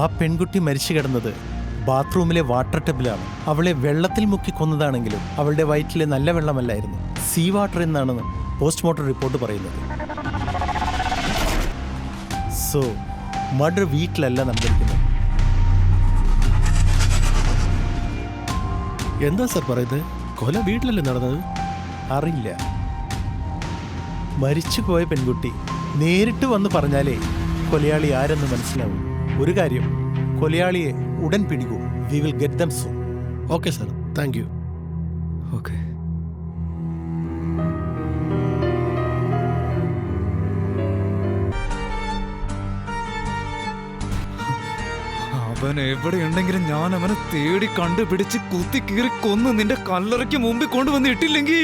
ആ പെൺകുട്ടി മരിച്ചു കിടന്നത് ബാത്റൂമിലെ വാട്ടർ ടബിലാണ്. അവളെ വെള്ളത്തിൽ മുക്കി കൊന്നതാണെങ്കിലും അവളുടെ വയറ്റിലെ നല്ല വെള്ളമല്ലായിരുന്നു, സീ വാട്ടർ എന്നാണ് പോസ്റ്റ്മോർട്ടം റിപ്പോർട്ട് പറയുന്നത്. സോ മർഡർ വീട്ടിലല്ല നടന്നിരിക്കുന്നത്. എന്താ സാർ പറയുന്നത്? കൊല വീട്ടിലല്ലേ നടന്നത്? അറിയില്ല. മരിച്ചുപോയ പെൺകുട്ടി നേരിട്ട് വന്ന് പറഞ്ഞാലേ കൊലയാളി ആരെന്ന് മനസ്സിലാവും. ഒരു കാര്യം, കൊലയാളിയെ ഉടൻ പിടിക്കൂ. We will get them soon. Okay sir, thank you. Okay. അവൻ എവിടെയുണ്ടെങ്കിലും ഞാൻ അവനെ തേടി കണ്ടുപിടിച്ച് കുത്തി കീറി കൊന്ന് നിന്റെ കല്ലറയ്ക്ക് മുമ്പിൽ കൊണ്ടുവന്ന് ഇട്ടില്ലെങ്കിൽ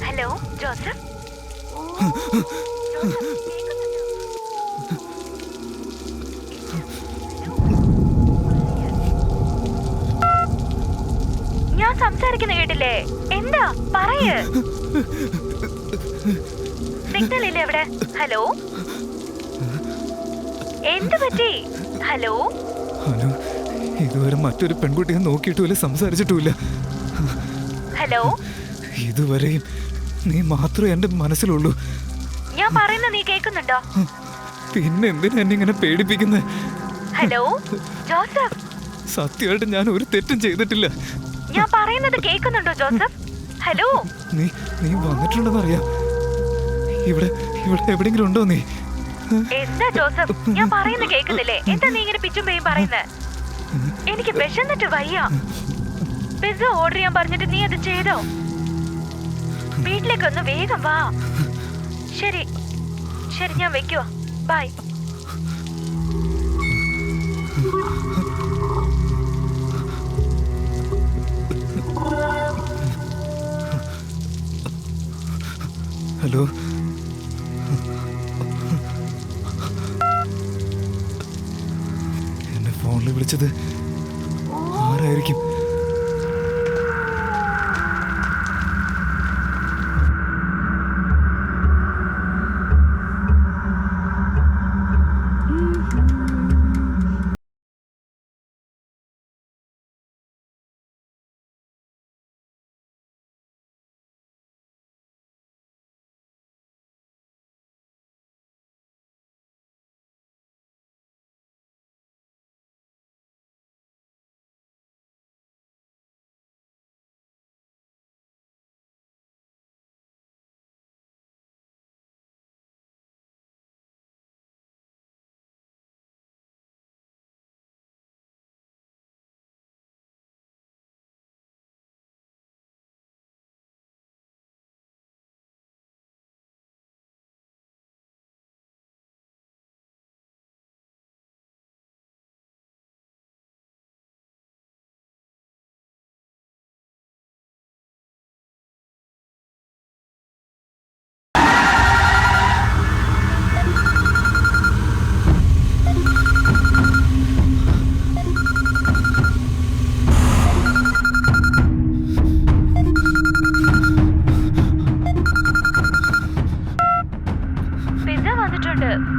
ഹലോ ജോസഫ്. ഞാൻ സംസാരിക്കുന്ന കേട്ടില്ലേ? എന്താ പറയ്. സിഗ്നൽ ഇല്ലേ അവിടെ? ഹലോ, എന്ത് പറ്റി? ഹലോ, അനു, ഇതുവരെ മറ്റൊരു പെൺകുട്ടിയെ നോക്കിയിട്ടുമില്ല, സംസാരിച്ചിട്ടുമില്ല. ഹലോ, ഇതുവരെയും നീ മാത്രമേ എന്റെ മനസ്സിലുള്ളൂ. ഞാൻ പറയുന്നത് നീ കേൾക്കുന്നുണ്ടോ? പിന്നെ എന്തിനാ എന്നെ ഇങ്ങനെ പേടിപ്പിക്കുന്നത്? ഹലോ ജോസഫ്, സത്യമായിട്ട് ഞാൻ ഒരു തെറ്റും ചെയ്തിട്ടില്ല. ഞാൻ പറയുന്നത് കേൾക്കുന്നുണ്ടോ ജോസഫ്? ഹലോ, നീ നീ വന്നിട്ടുണ്ടെന്നറിയാം. ഇവിടെ ഇവിടെ എവിടെയെങ്കിലും ഉണ്ടോ നീ? എന്താ ജോസഫ്, ഞാൻ പറയുന്നത് കേൾക്കുന്നില്ലേ? എന്താ നീ ഇങ്ങനെ പിച്ചും പേയും പറയുന്നത്? എനിക്ക് വിശന്നിട്ട് വയ്യ. പിസ്സ ഓർഡർ ചെയ്യാൻ പറഞ്ഞിട്ട് നീ അത് ചെയ്തോ? വീട്ടിലേക്കൊന്ന് വേഗം വാ. ശരി ശരി, ഞാൻ വെക്കുവാ. ബൈ. ഹലോ, എന്നെ ഫോണിൽ വിളിച്ചത് ആരായിരിക്കും?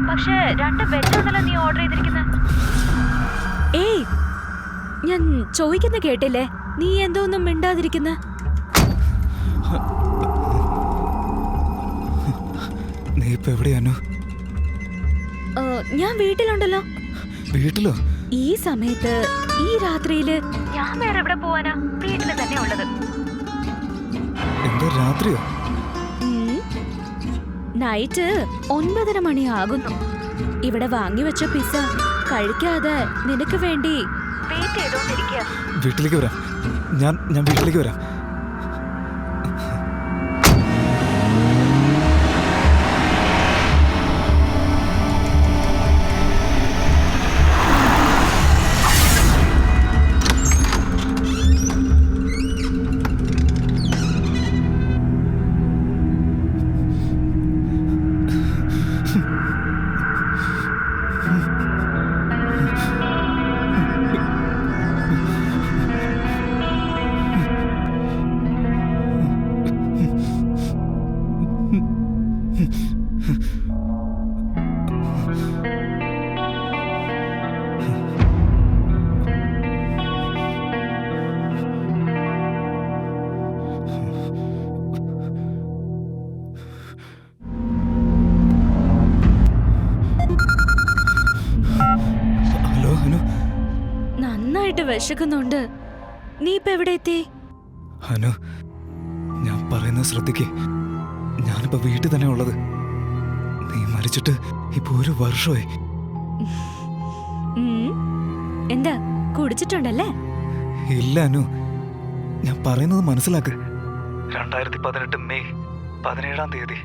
പക്ഷേ 2 വെജുണ്ടല്ലോ നീ ഓർഡർ ചെയ്തിരിക്കുന്നത്. ഏയ്, ഞാൻ ചോദിക്കുന്ന കേട്ടില്ലേ? നീ എന്തോന്നും മിണ്ടാതിരിക്കുന്ന? നീ ഇപ്പൊ എവിടെയാണോ? ഞാൻ വീട്ടിലുണ്ടല്ലോ. വീട്ടിലോ? ഈ സമയത്ത് ഈ രാത്രിയില് ഞാൻ വേറെ എവിടെ പോവാനാ? വീട്ടില് തന്നെ ഉള്ളത്. എന്താ രാത്രിയോ? നൈറ്റ് 9:30 മണിയാകുന്നു. ഇവിടെ വാങ്ങി വെച്ച പിസ്സ കഴിക്കാതെ നിനക്ക് വേണ്ടി വെയിറ്റ് ചെയ്തോണ്ടിരിക്കുക. വീട്ടിലേക്ക് വരാം. ഞാൻ വീട്ടിലേക്ക് വരാം. നന്നായിട്ട് വിശക്കുന്നുണ്ട്. നീ ഇപ്പൊ എവിടെ എത്തി? ഹനു, ഞാൻ പറയുന്നത് ശ്രദ്ധിക്കേ. ഞാനിപ്പോ വീട്ടിൽ തന്നെ ഉള്ളത്. നീ മരിച്ചിട്ട് ഇപ്പൊ 1 വർഷമായി. എന്താ കുടിച്ചിട്ടുണ്ടല്ലേ? ഇല്ല അനു, ഞാൻ പറയുന്നത് മനസ്സിലാക്ക്. 2018 മെയ് 17-ാം തീയതി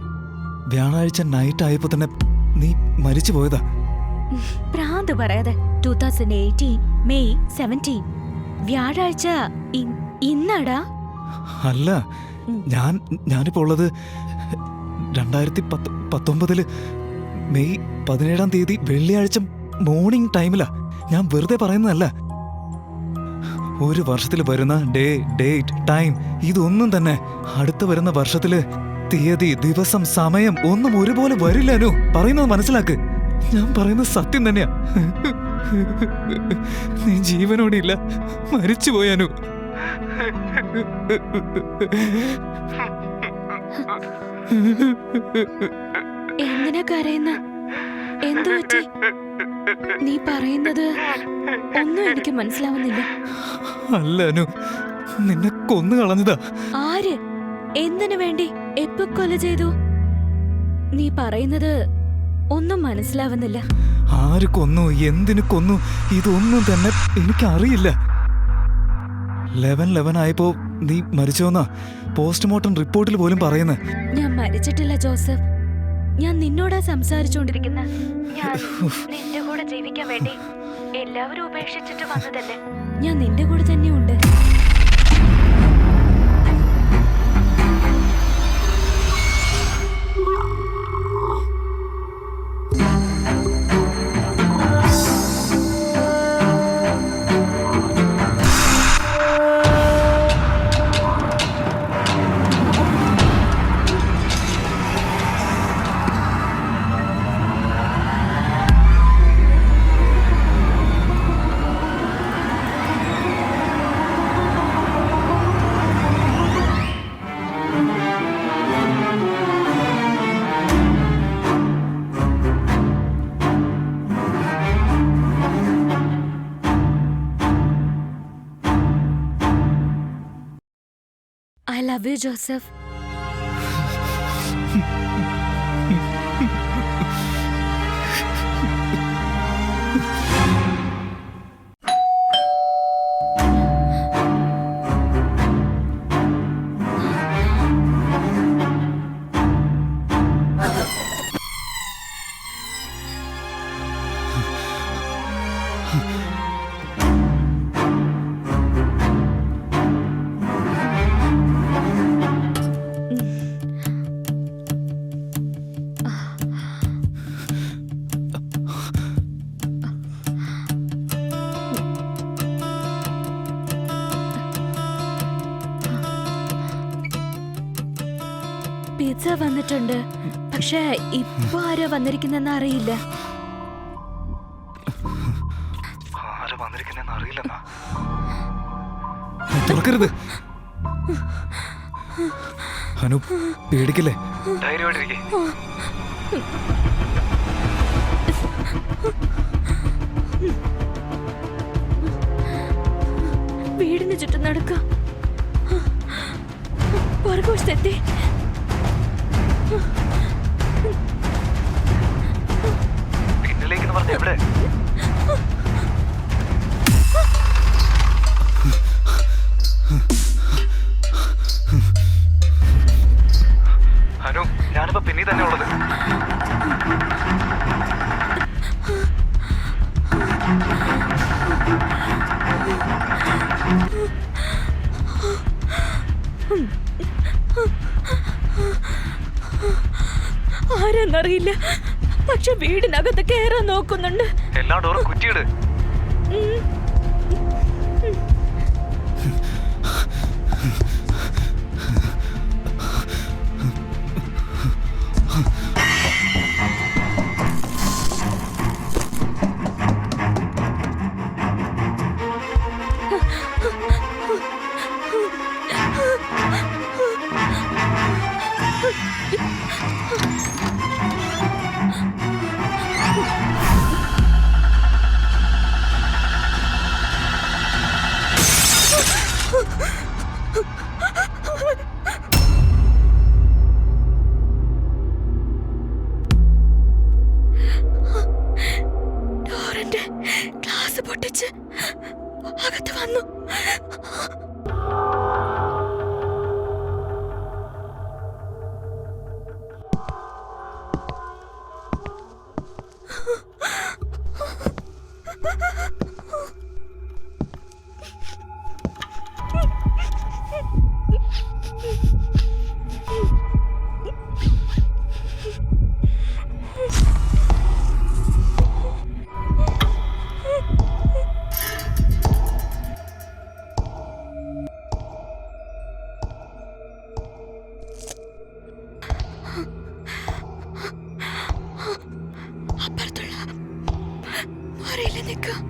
വ്യാഴാഴ്ച നൈറ്റ് ആയപ്പോ തന്നെ നീ മരിച്ചു പോയതാ. പ്രാന്ത് പറയാതെ. 2018 മെയ് 17 വ്യാഴാഴ്ച ഇന്നടാ? അല്ല, ഞാനിപ്പോ ഉള്ളത് 2019 മെയ് 17-ാം തീയതി വെള്ളിയാഴ്ച മോർണിംഗ് ടൈമിലാ. ഞാൻ വെറുതെ പറയുന്നതല്ല. 1 വർഷത്തിൽ വരുന്ന ഡേ, ഡേറ്റ്, ടൈം ഇതൊന്നും തന്നെ അടുത്ത വരുന്ന വർഷത്തില് തീയതി, ദിവസം, സമയം ഒന്നും ഒരുപോലെ വരില്ല അനു. പറയുന്നത് മനസ്സിലാക്ക്. ഞാൻ പറയുന്നത് സത്യം തന്നെയാ. നീ ജീവനോടില്ല, മരിച്ചുപോയാനു. എന്തിനാ കരയുന്ന? എന്തു പറ്റി? നീ പറയുന്നത് ഒന്നും എനിക്ക് മനസ്സിലാവുന്നില്ല. അല്ല അനു, നിന്നെ കൊന്നു കളഞ്ഞതാ. ആര്? എന്തിനു വേണ്ടി? എപ്പോ കൊല ചെയ്തു? നീ പറയുന്നത് ഒന്നും മനസ്സിലാവുന്നില്ല. ആര് കൊന്നു, എന്തിനു കൊന്നു, ഇതൊന്നും തന്നെ എനിക്കറിയില്ല. 11 ആയപ്പോ നീ മരിച്ചോന്നാ പോസ്റ്റ്മോർട്ടം റിപ്പോർട്ടിൽ പോലും പറയുന്നത്. ഞാൻ മരിച്ചിട്ടില്ല ജോസഫ്. ഞാൻ നിന്നോടാ സംസാരിച്ചോണ്ടിരിക്കുന്ന. ഞാൻ നിന്റെ കൂടെ ജീവിക്കാൻ വേണ്ടി എല്ലാവരും ഉപേക്ഷിച്ചിട്ട് വന്നതല്ലേ. ഞാൻ നിന്റെ കൂടെ തന്നെ ഉണ്ട്. I love you, Joseph. Pizza വന്നിട്ടുണ്ട്. പക്ഷെ ഇപ്പൊ ആരാ വന്നിരിക്കുന്നെന്ന് അറിയില്ല. തുറക്കരുത് അനു, പേടിക്കല്ലേ, ധൈര്യമായിട്ടിരിക്കെ. വീടിന് ചുറ്റും നടക്കാം. പുറകുവശത്തെത്തി. പിന്നിലേക്ക് പറഞ്ഞ എവിടെ? അനു, ഞാനിപ്പോ പിന്നീ തന്നെ ഉള്ളത്. ആരെന്നറിയില്ല, പക്ഷെ വീടിനകത്ത് കയറാൻ നോക്കുന്നുണ്ട്. എല്ലാ ഡോറും കുറ്റിയിട്. ഡോറിന്റെ ഗ്ലാസ് പൊട്ടിച്ച് അകത്ത് വന്നു. അപ്പുറത്തുള്ള മുറിയിൽ നിൽക്കാം.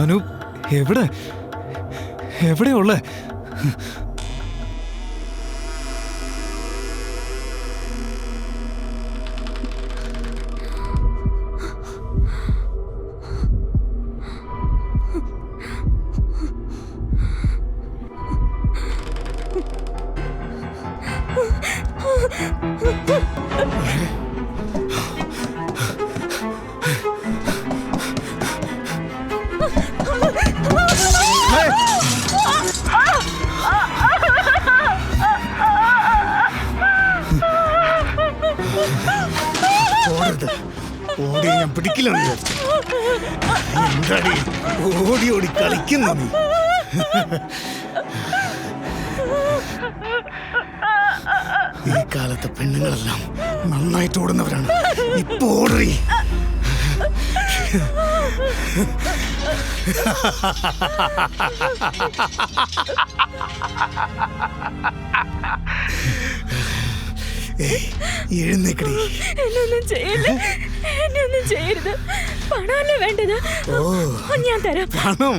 അനു എവിടെ എവിടെയുള്ളേ? ഓടി ഞാൻ പിടിക്കില്ലെന്ന് വിചാരിച്ചു. എന്താടി ഓടി ഓടി കളിക്കുന്നു നീ? ഈ കാലത്തെ പെണ്ണുങ്ങളെല്ലാം നന്നായിട്ട് ഓടുന്നവരാണ്. ഇപ്പൊ ഓടി. എഴുന്നേക്കടി. എന്നൊന്നും ചെയ്യല്ലേ, എന്നൊന്നും ചെയ്യരുത്. പണമല്ലേ വേണ്ടത്? ഞാൻ തരാം. പണം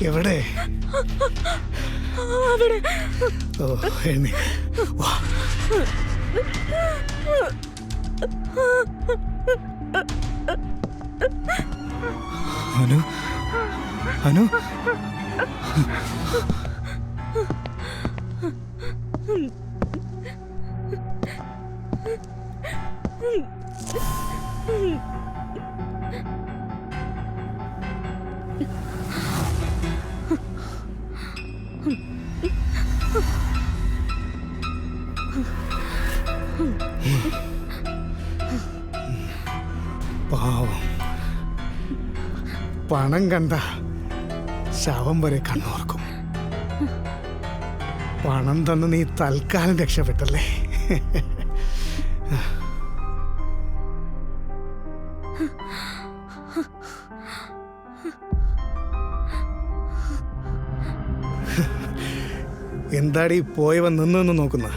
എവിടെ? അവിടെ. ഓ എഴുന്നേക്ക്. വാ. അനു അനു പാവം. പണം കണ്ട ശവം വരെ കണ്ണോർക്കും. പണം തന്ന് നീ തൽക്കാലം രക്ഷപ്പെട്ടല്ലേ? എന്താടി പോയവൻ നിന്ന് നോക്കുന്ന?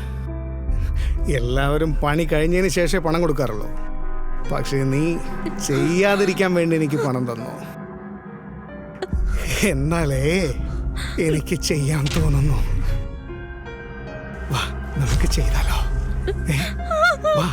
എല്ലാവരും പണി കഴിഞ്ഞതിന് ശേഷമേ പണം കൊടുക്കാറുള്ളൂ. പക്ഷെ നീ ചെയ്യാതിരിക്കാൻ വേണ്ടി എനിക്ക് പണം തന്നു. എന്നാലേ എനിക്ക് ചെയ്യാൻ തോന്നുന്നു. വാ, നമുക്ക് ചെയ്താലോ? വാ.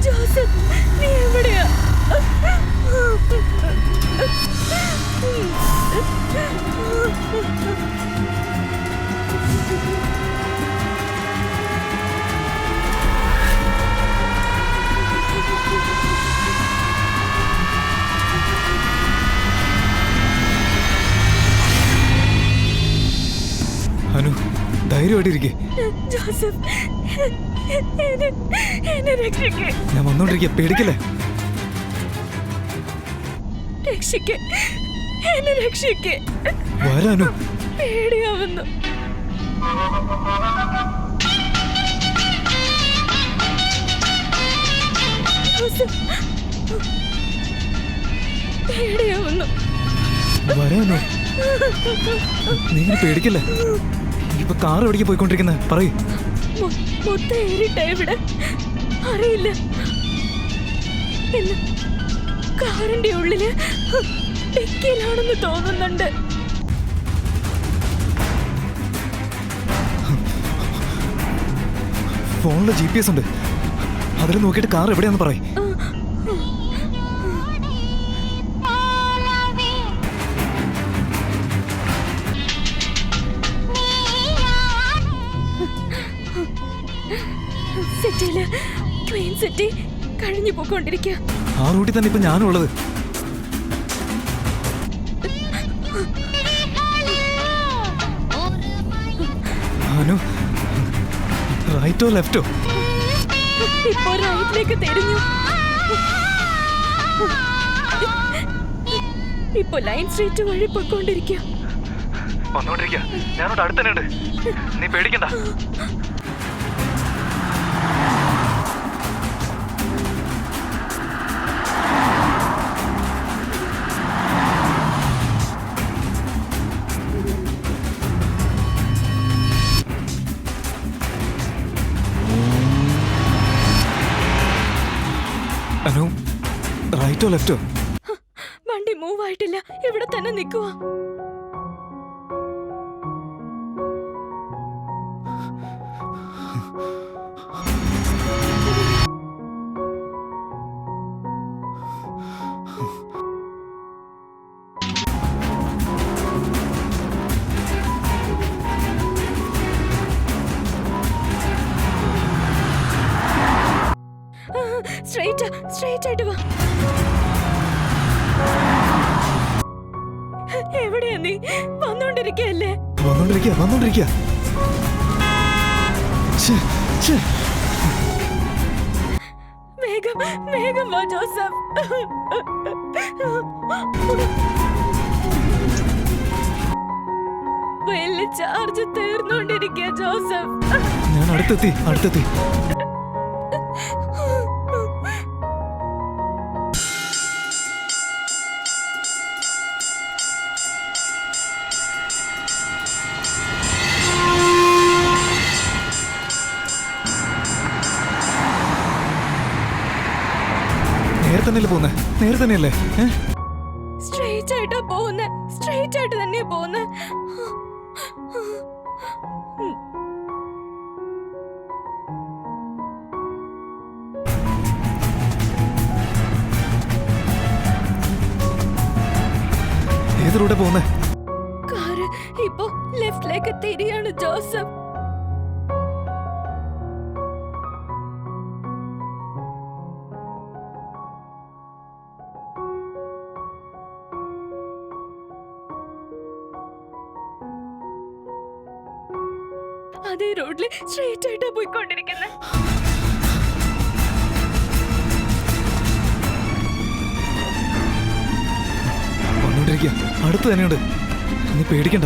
ജോസഫ്, നീ എവിടെയാ? അനു ധൈര്യമായിട്ടിരിക്കേ. ജോസഫ്, എന്നെ രക്ഷിക്കേ. ഞാൻ വന്നോണ്ടിരിക്കുക, പേടിക്കല്ലേ. രക്ഷിക്കേ, എന്നെ രക്ഷിക്കേ. വരാനു പേടിയാവുന്നു. പേടിയാവുന്നു. വരാനു നീ പേടിക്കല്ലേ. ഇപ്പൊ കാർ എവിടേക്ക് പോയിക്കൊണ്ടിരിക്കുന്നത് പറയൂ. മൊത്തം ഏറിട്ടാ ഇവിടെ അറിയില്ല. കാറിന്റെ ഉള്ളില് ഡിക്കിയിലാണെന്ന് തോന്നുന്നുണ്ട്. ഫോണില് GPS ഉണ്ട്. അതിൽ നോക്കിയിട്ട് കാർ എവിടെയാന്ന് പറയും. സിറ്റിയില് ക്വീൻ സിറ്റി കഴിഞ്ഞു പോയിക്കൊണ്ടിരിക്കുക. ആ റൂട്ടിൽ തന്നെ ഇപ്പൊ ഞാനും ഉള്ളത്. അനു, റൈറ്റോ ലെഫ്റ്റോ? ഇപ്പോ റൈറ്റിലേക്ക് തിരിഞ്ഞു. ഇപ്പൊ ലൈൻ സ്ട്രീറ്റ് വഴി പോയിക്കൊണ്ടിരിക്കുക. വന്നോണ്ടിരിക്കുക. ഞാനോട് അടുത്ത് തന്നെ ഉണ്ട്. നീ പേടിക്കണ്ട. അനു, റൈറ്റോ ലെഫ്റ്റോ? വണ്ടി മൂവ് ആയിട്ടില്ല, ഇവിടെ തന്നെ നിൽക്കുക. സ്ട്രൈറ്റ് ആയിട്ട് വാ. എവിടെയാ നീ? വന്നോണ്ടിരിക്കല്ലേ? വന്നോണ്ടിരിക്കുക. വേഗം വാ ജോസഫ്. വലിയ ചാർജ് തീർന്നോണ്ടിരിക്കുക ജോസഫ്. ഞാൻ അടുത്തെത്തി. നേരെ തന്നെയല്ലേ? സ്ട്രൈറ്റ് ആയിട്ടാ പോകുന്നെ. സ്ട്രൈറ്റ് ആയിട്ട് തന്നെയാ പോകുന്നെ. ഏത് റൂട്ടാ പോകുന്നെ? കാറ് ഇപ്പൊ ലെഫ്റ്റിലേക്ക് തിരിയാണ് ജോസഫ്. അതേ റോഡില് സ്ട്രൈറ്റ് ആയിട്ടാ പോയിക്കൊണ്ടിരിക്കുന്നത്. വന്നോണ്ടിരിക്കുക. അടുത്ത് തന്നെയുണ്ട്. നീ പേടിക്കണ്ട.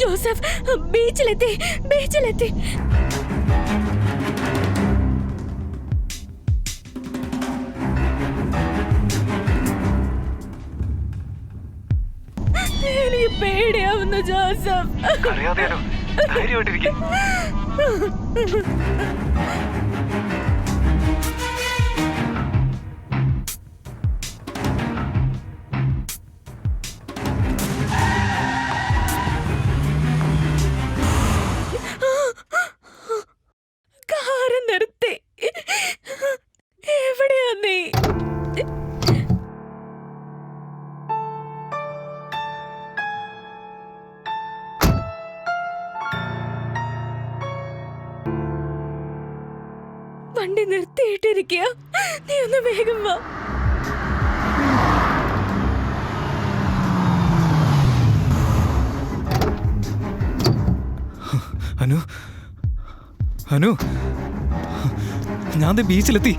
ജോസഫ്, ബീച്ചിലെത്തി. എനിക്ക് പേടിയാവുന്നു ജോസഫ്. കാറ് നിർത്തി. എവിടെയാ നീ? വണ്ടി നിർത്തിയിട്ടിരിക്കുക. നീ ഒന്ന് വേഗം വാ. അനു, ഞാൻ ബീച്ചിലെത്തി.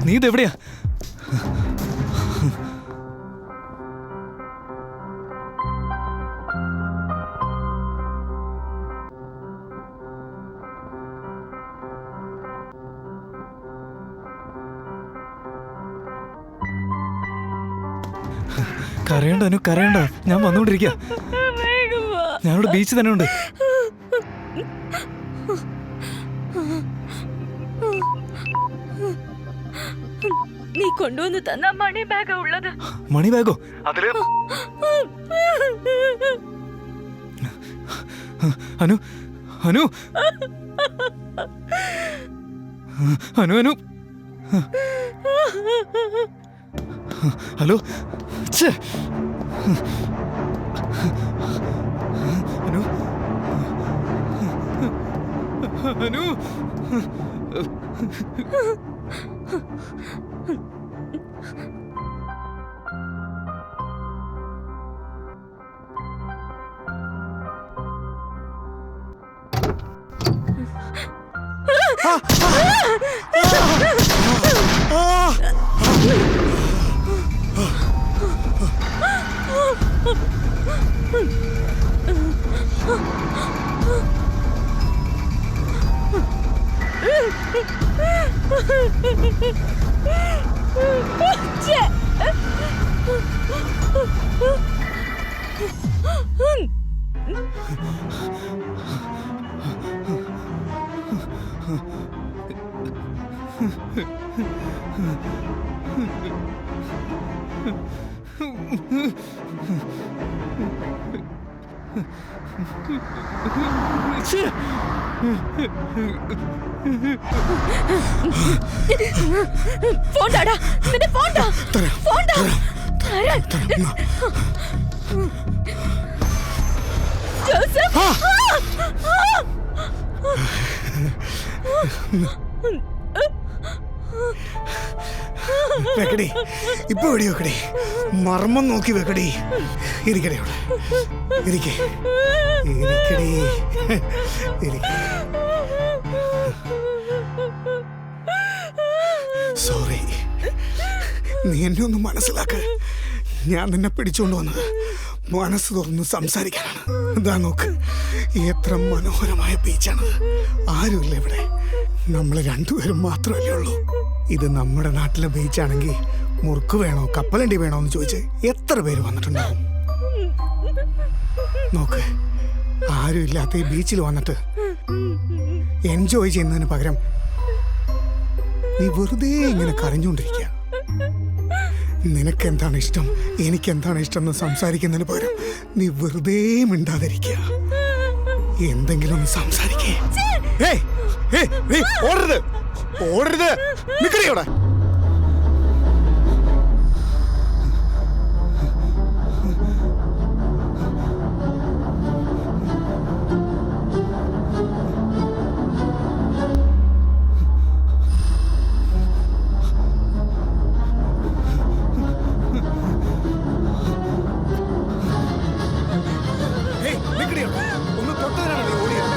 നീ ഇതെവിടെയാ? കരയണ്ട അനു, കരയണ്ട. ഞാൻ വന്നുകൊണ്ടിരിക്കുക. ഞാനിവിടെ ബീച്ച് തന്നെ ഉണ്ട്. നീ കൊണ്ടുവന്ന് തന്ന മണി ബാഗാ ഉള്ളത്. മണി ബാഗോ? അതില് അനു അനു അനു അനു ഹലോ ഛേ. അനു അനു ഫോണ്ടാടാ നിന്റെ ഫോണ്ടാ ഫോണ്ടാ ജോസഫ് വെക്കടി, ഇപ്പൊ എവിടെ വെക്കടി? മർമ്മം നോക്കി വെക്കടി. ഇരിക്കടി അവിടെ, ഇരിക്കേ, ഇരിക്കടി, ഇരിക്കേ. സോറി, നീ എന്നെ ഒന്ന് മനസ്സിലാക്ക്. ഞാൻ നിന്നെ പിടിച്ചോണ്ട് വന്നത് മനസ്സ് തുറന്ന് സംസാരിക്കാനാണ്. ഇതാ നോക്ക്, എത്ര മനോഹരമായ ബീച്ചാണ്. ആരുമില്ല ഇവിടെ, നമ്മൾ രണ്ടുപേരും മാത്രമല്ലേ ഉള്ളൂ. ഇത് നമ്മുടെ നാട്ടിലെ ബീച്ചാണെങ്കിൽ മുറുക്ക് വേണോ കപ്പലണ്ടി വേണോ എന്ന് ചോദിച്ച് എത്ര പേര് വന്നിട്ടുണ്ടാവും. നോക്ക്, ആരും ഇല്ലാത്ത ഈ ബീച്ചിൽ വന്നിട്ട് എൻജോയ് ചെയ്യുന്നതിന് പകരം നീ വെറുതെ ഇങ്ങനെ കരഞ്ഞുകൊണ്ടിരിക്കുക. നിനക്കെന്താണ് ഇഷ്ടം, എനിക്കെന്താണ് ഇഷ്ടം എന്ന് സംസാരിക്കുന്നതിന് പകരം നീ വെറുതെ മിണ്ടാതിരിക്കുക. എന്തെങ്കിലും ഒന്ന് സംസാരിക്കേ. ഓടരുത്, ഓടരുത്, നിക്കടി അവിടെ. ഒന്ന് തൊട്ടതിനാണ് നീ ഓടിയത്.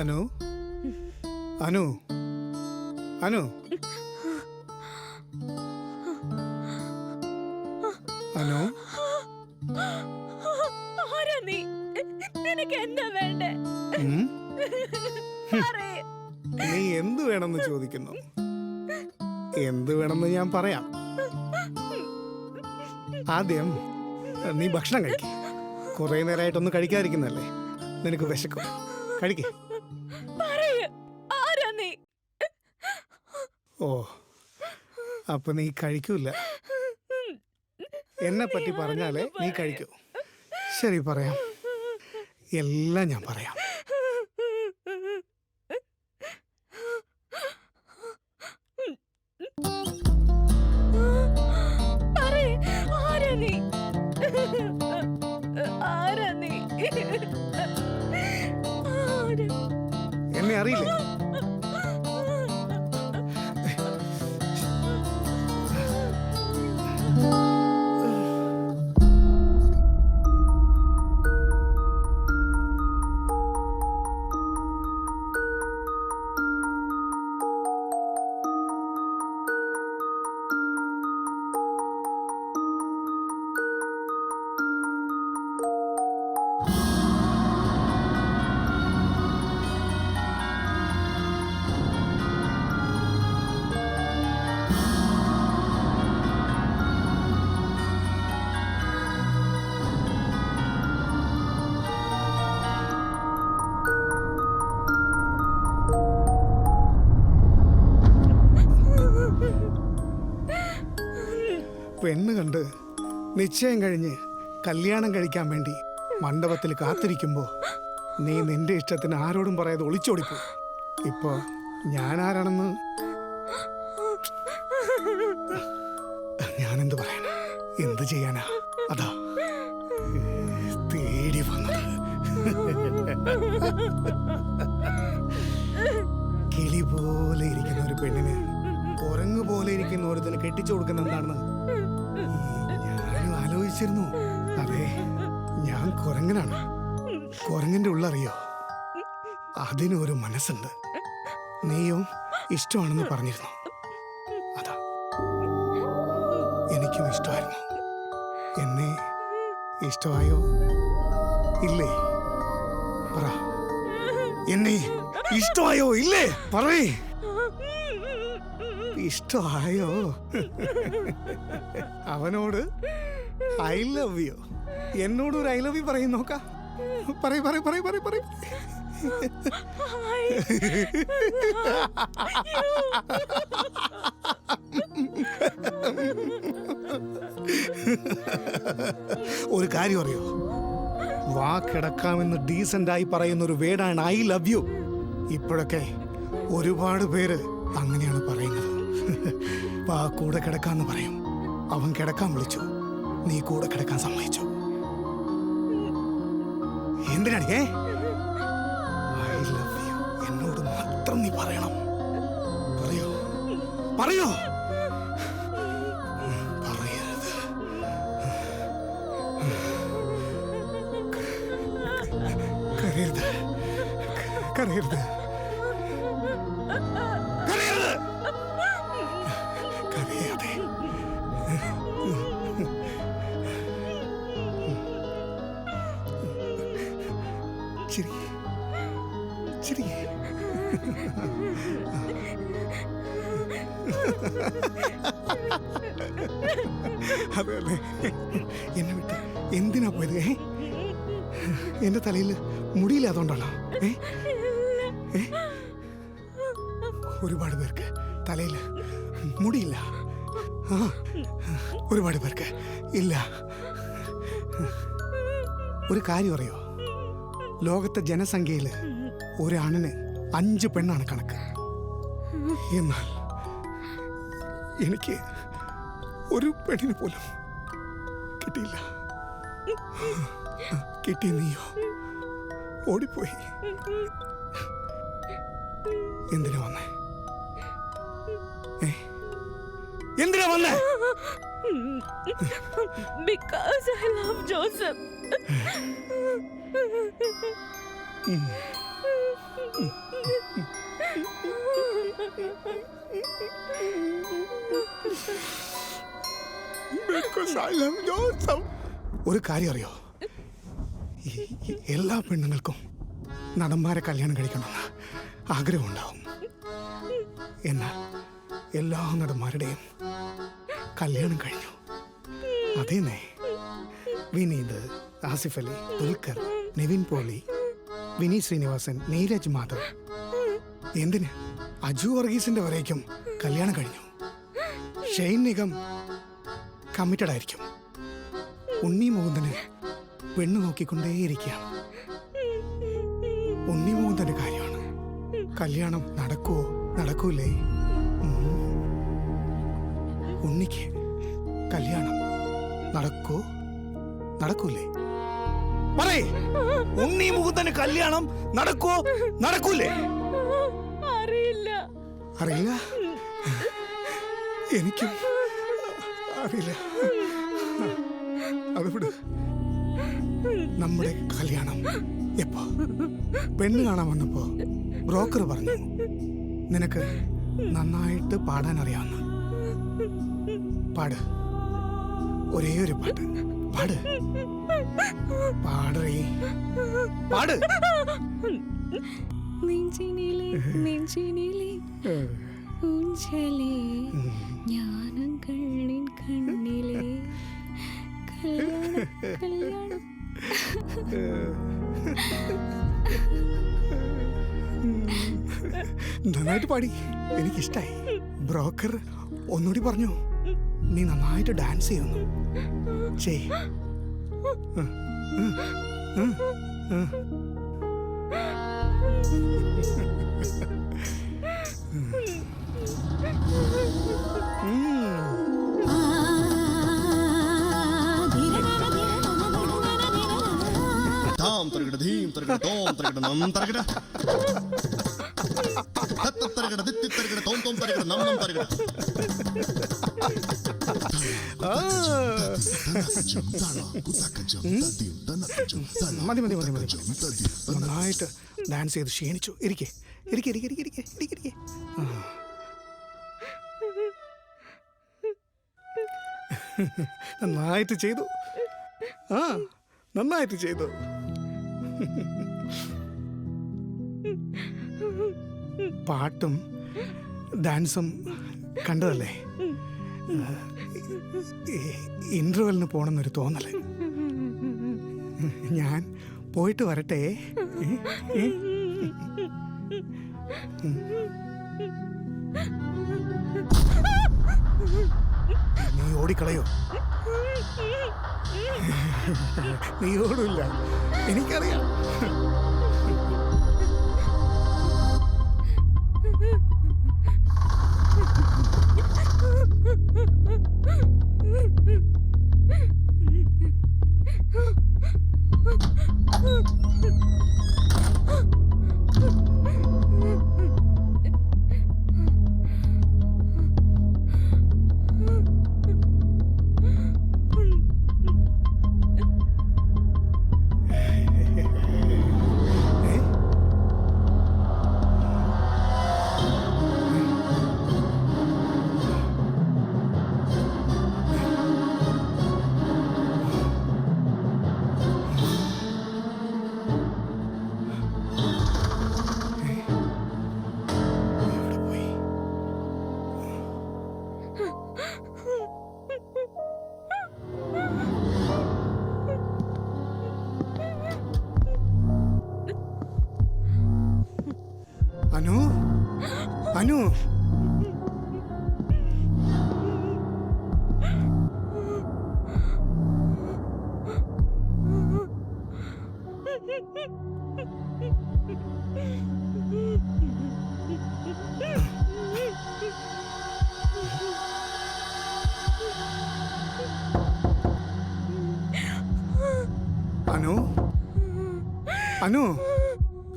അനു, അനു, അനു അനു ആരാ നീ? നിനക്ക് എന്താ വേണ്ടേ? ഉം? പറയ്. നീ എന്ത് വേണമെന്ന് ചോദിക്കുന്നു? എന്ത് വേണമെന്ന് ഞാൻ പറയാം. ആദ്യം നീ ഭക്ഷണം കഴിക്ക. കുറെ നേരമായിട്ടൊന്നും കഴിക്കാതിരിക്കുന്നല്ലേ, നിനക്ക് വിശക്കും. കഴിക്കേ. പറയ്. ആരാ നീ? ഓ, അപ്പൊ നീ കഴിക്കൂല. എന്നെ പറ്റി പറഞ്ഞാലേ നീ കഴിക്കൂ. ശരി, പറയാം. എല്ലാം ഞാൻ പറയാം. പറയ്. ആരാ നീ? ആരാ നീ? എന്നെ അറിയില്ലേ? പെണ്ണ് കണ്ട് നിശ്ചയം കഴിഞ്ഞ് കല്യാണം കഴിക്കാൻ വേണ്ടി മണ്ഡപത്തിൽ കാത്തിരിക്കുമ്പോ നീ നിന്റെ ഇഷ്ടത്തിന് ആരോടും പറയാതെ ഒളിച്ചോടിപ്പോ. ഇപ്പോ ഞാൻ ആരാണെന്ന് ഞാനെന്ത് പറയാനാ? എന്ത് ചെയ്യാനാ? അതാ തേടി വന്നത്. കിളി പോലെ ഇരിക്കുന്ന ഒരു പെണ്ണിന് കുരങ്ങ് പോലെ ഇരിക്കുന്ന ഒരുത്തിന് കെട്ടിച്ചു കൊടുക്കുന്ന എന്താണെന്ന് ഞാനും ആലോചിച്ചിരുന്നു. അതെ, ഞാൻ കുരങ്ങനാണ്. കുരങ്ങന്റെ ഉള്ളറിയോ? അതിനൊരു മനസ്സുണ്ട്. നീയും ഇഷ്ടമാണെന്ന് പറഞ്ഞിരുന്നു. അതാ എനിക്കും ഇഷ്ടമായിരുന്നു. എന്നെ ഇഷ്ടമായോ ഇല്ലേ? പറ. എന്നെ ഇഷ്ടമായോ ഇല്ലേ? പറയേ. ഇഷ്ടമായോ? അവനോട് ഐ ലവ് യു. എന്നോട് ഒരു ഐ ലവ് യു പറയും. നോക്കാം. പറയ് പറയ് പറയ് പറയ് പറയ്. ഒരു കാര്യം അറിയോ? വാക്കിടക്കാമെന്ന് ഡീസൻ്റായി പറയുന്ന ഒരു വേർഡാണ് ഐ ലവ് യു. ഇപ്പോഴൊക്കെ ഒരുപാട് പേര് അങ്ങനെയാണ് പറയുന്നത്. വാ കൂടെ കിടക്കാന്ന് പറയും. അവൻ കിടക്കാൻ വിളിച്ചു, നീ കൂടെ കിടക്കാൻ സമ്മതിച്ചു. എന്തിനാണ് ഐ ലവ് യു എന്നോട് മാത്രം നീ പറയണം. പറയോ പറയോ? പറയരുത്. കരയരുത് കരയരുത് കരയരുത്. കരയാതെ. ചിരി ചിരി. അതെ അല്ലേ? എന്നെ വിട്ട് എന്തിനാ പോയത്? എന്റെ തലയിൽ മുടിയില്ല, അതുകൊണ്ടാണോ? ഒരുപാട് പേർക്ക് തലയിൽ മുടിയില്ല. ഒരുപാട് പേർക്ക് ഇല്ല. ഒരു കാര്യം അറിയോ? ലോകത്തെ ജനസംഖ്യയിൽ ഒരാണിന് 5 പെണ്ണാണ് കണക്ക്. എന്നാൽ എനിക്ക് ഒരു പെണ്ണിനെ പോലും കിട്ടിയില്ല. കിട്ടിയ നീയോ ഓടിപ്പോയി. എന്തിനാ വന്നേ? എന്തിനാ വന്നേ? Because I love Joseph. Because I love Joseph. ഒരു കാര്യം അറിയോ, എല്ലാ പെണ്ണുങ്ങൾക്കും നടന്മാരെ കല്യാണം കഴിക്കണമെന്ന് ആഗ്രഹമുണ്ടാവും. എന്നാൽ എല്ലാ നടന്മാരുടെയും കല്യാണം കഴിഞ്ഞു. അതേന്നേ, വിനീത്, ആസിഫ് അലി, ദുൽഖർ, നിവിൻ പോളി, വിനീത് ശ്രീനിവാസൻ, നീരജ് മാധവ്, എന്തിന് അജു വർഗീസിന്റെ വരേക്കും കല്യാണം കഴിഞ്ഞു. ഷെയ്ൻ നിഗം കമ്മിറ്റഡ് ആയിരിക്കും. ഉണ്ണി മുകുന്ദന് പെണ്ണ് നോക്കിക്കൊണ്ടേയിരിക്കുകയാണ്. ഉണ്ണി മുകുന്ദന്റെ കാര്യമാണ്. കല്യാണം നടക്കുവോ നടക്കൂലേ? ഉണ്ണിക്ക് കല്യാണം നടക്കോ നടക്കൂലേ? പറയേ, ഉണ്ണി മുകുന്ദന് കല്യാണം നടക്കോ നടക്കൂലേ? അറിയില്ല. അറിയില്ല, എനിക്കും അറിയില്ല. അത് വിട്. നമ്മുടെ കല്യാണം എപ്പോ? പെണ്ണ് കാണാൻ വന്നപ്പോ ബ്രോക്കർ പറഞ്ഞു നിനക്ക് നന്നായിട്ട് പാടാൻ അറിയാവുന്ന. പാട്, ഒരേ ഒരു പാട്ട് പാട്. പാടേ, പാട്. നെഞ്ചിനിലെ ഊഞ്ചലേ, ജ്ഞാനം കണ്ണിൻ കണ്ണിലെ കല്യാണം. നന്നായിട്ട് പാടി, എനിക്കിഷ്ടായി. ബ്രോക്കർ ഒന്നുകൂടി പറഞ്ഞു നീ നന്നായിട്ട് ഡാൻസ് ചെയ്യുന്നു. ചെയ്. മതി മതി മതി മതി. നന്നായിട്ട് ഡാൻസ് ചെയ്ത് ക്ഷീണിച്ചു. ഇരിക്കെ ഇരിക്കെ ഇരിക്കെ ഇരിക്കെ ഇരിക്കെ ഇരിക്കെ. നന്നായിട്ട് ചെയ്തു. നന്നായിട്ട് ചെയ്തു. പാട്ടും ഡാൻസും കണ്ടതല്ലേ? ഇന്റർവെല്ലിന് പോണെന്നൊരു തോന്നല്. ഞാൻ പോയിട്ട് വരട്ടെ. നീ ഓടിക്കളയോ? നീ ഓടില്ല, എനിക്കറിയാം. അനു, അനു, അനു, അനു,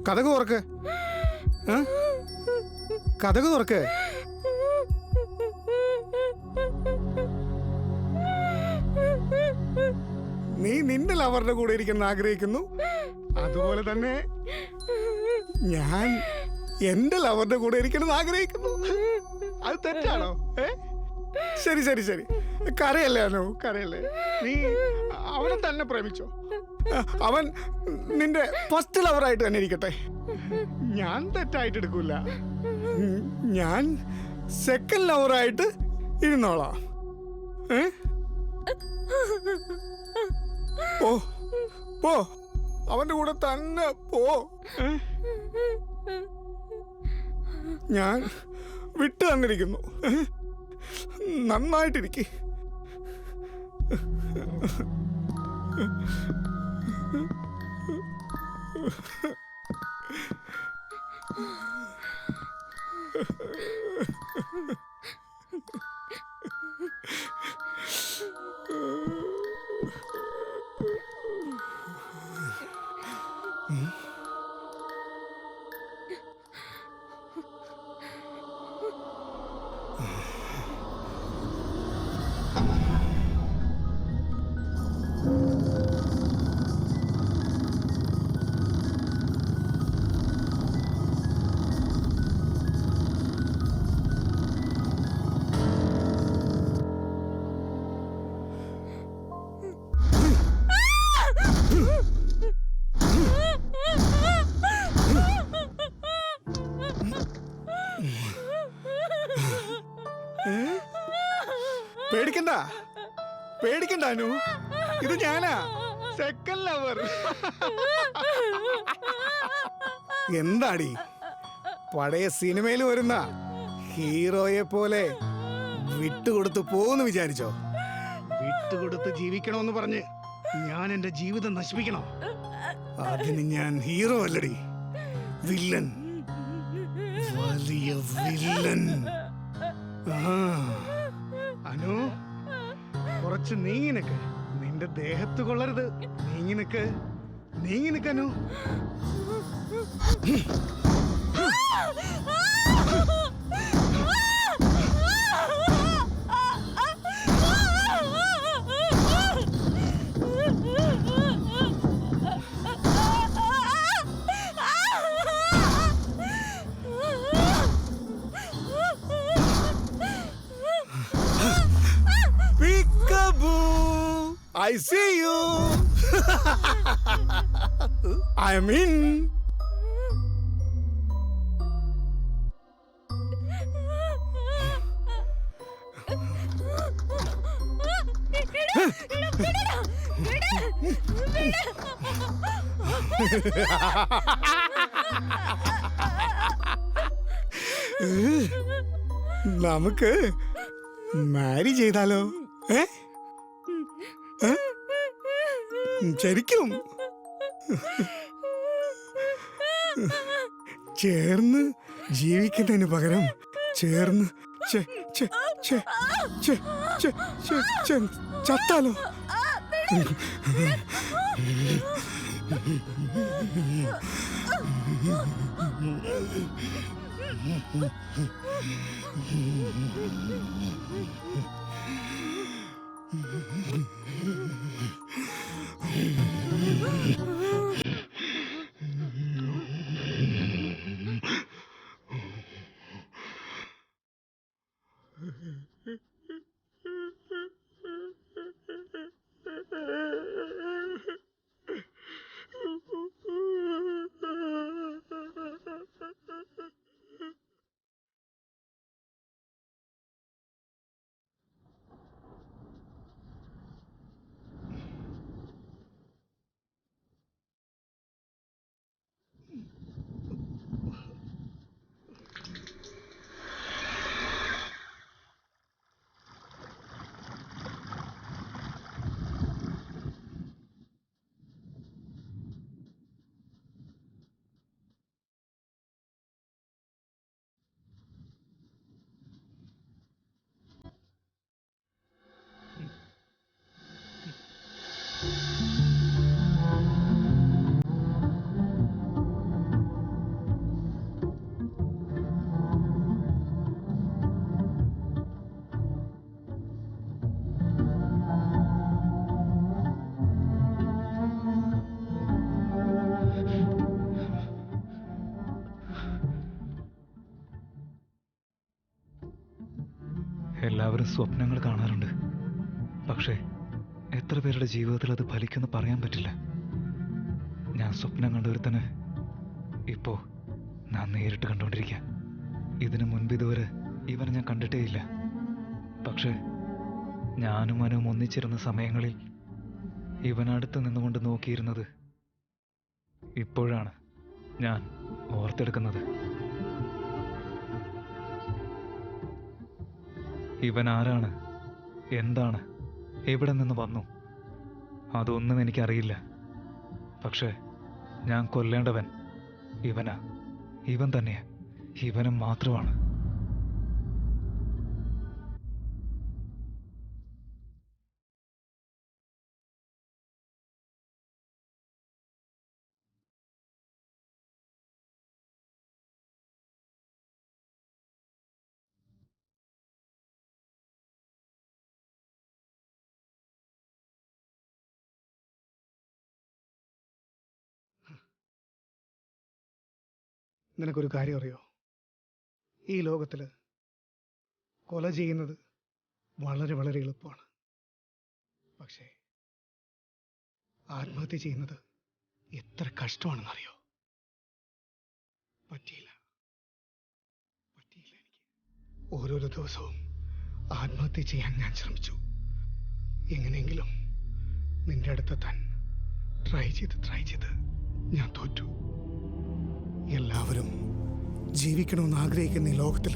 കഥക് തുറക്ക്. കഥക് തുറക്ക്. നീ നിന്റെ ലവറിന്റെ കൂടെ ഇരിക്കുന്ന ആഗ്രഹിക്കുന്നു. അതുപോലെ തന്നെ ഞാൻ എന്റെ ലവറിന്റെ കൂടെ ഇരിക്കണമെന്ന് ആഗ്രഹിക്കുന്നു. അത് തെറ്റാണോ? ശരി ശരി ശരി, കരയല്ലേ അനു, കരയല്ലേ. നീ അവനെ തന്നെ പ്രേമിച്ചോ. അവൻ നിന്റെ ഫസ്റ്റ് ലവറായിട്ട് തന്നെ ഇരിക്കട്ടെ. ഞാൻ തെറ്റായിട്ട് എടുക്കൂല. ഞാൻ സെക്കൻഡ് ലവറായിട്ട് ഇരുന്നോളാം. പോ പോ, അവന്റെ കൂടെ തന്നെ പോ. ഞാൻ വിട്ടു തന്നിരിക്കുന്നു. നന്നായിട്ടിരിക്കെ. പേടിക്കണ്ട പേടിക്കണ്ട അനു, ഇത് ഞാനാ, സെക്കൻഡ് ലവർ. എന്താടി പഴയ സിനിമയിൽ വരുന്ന ഹീറോയെ പോലെ വിട്ടുകൊടുത്ത് പോന്ന് വിചാരിച്ചോ? വിട്ടുകൊടുത്ത് ജീവിക്കണമെന്ന് പറഞ്ഞ് ഞാൻ എന്റെ ജീവിതം നശിപ്പിക്കണോ? അതിന് ഞാൻ ഹീറോ അല്ലടി, വില്ലൻ, വലിയ വില്ലൻ. അനു, കുറച്ച് നീങ്ങി നിക്ക്. നിന്റെ ദേഹത്ത് കൊള്ളരുത്. നീങ്ങി നിക്ക്, നീങ്ങി നിക്കനു. I see you. I'm in. നമുക്ക് മാരി ചെയ്താലോ? ശരിക്കും ചേർന്ന് ജീവിക്കുന്നതിന് പകരം ചേർന്ന് ചത്താലോ? എല്ലാവരും സ്വപ്നങ്ങൾ കാണാറുണ്ട്, പക്ഷേ എത്ര പേരുടെ ജീവിതത്തിൽ അത് ഫലിക്കുമെന്ന് പറയാൻ പറ്റില്ല. ഞാൻ സ്വപ്നം കണ്ടൊരുത്തന് ഇപ്പോൾ ഞാൻ നേരിട്ട് കണ്ടുകൊണ്ടിരിക്കുക. ഇതിനു മുൻപ് ഇതുവരെ ഇവനെ ഞാൻ കണ്ടിട്ടേയില്ല. പക്ഷേ ഞാനും അവനും ഒന്നിച്ചിരുന്ന സമയങ്ങളിൽ ഇവനടുത്ത് നിന്നുകൊണ്ട് നോക്കിയിരുന്നത് ഇപ്പോഴാണ് ഞാൻ ഓർത്തെടുക്കുന്നത്. ഇവൻ ആരാണ്, എന്താണ്, എവിടെ നിന്ന് വന്നു, അതൊന്നും എനിക്കറിയില്ല. പക്ഷേ ഞാൻ കൊല്ലേണ്ടവൻ ഇവനാ, ഇവൻ തന്നെയാ, ഇവനും മാത്രമാണ്. നിനക്കൊരു കാര്യം അറിയോ? ഈ ലോകത്തിൽ കൊല ചെയ്യുന്നത് വളരെ വളരെ എളുപ്പമാണ്. പക്ഷേ ആത്മഹത്യ ചെയ്യുന്നത് എത്ര കഷ്ടമാണെന്നറിയോ? പറ്റിയില്ല എനിക്ക്. ഓരോരോ ദിവസവും ആത്മഹത്യ ചെയ്യാൻ ഞാൻ ശ്രമിച്ചു. എങ്ങനെയെങ്കിലും നിന്റെ അടുത്തെത്താൻ ട്രൈ ചെയ്ത് ഞാൻ തോറ്റു. എല്ലാവരും ജീവിക്കണമെന്ന് ആഗ്രഹിക്കുന്ന ഈ ലോകത്തിൽ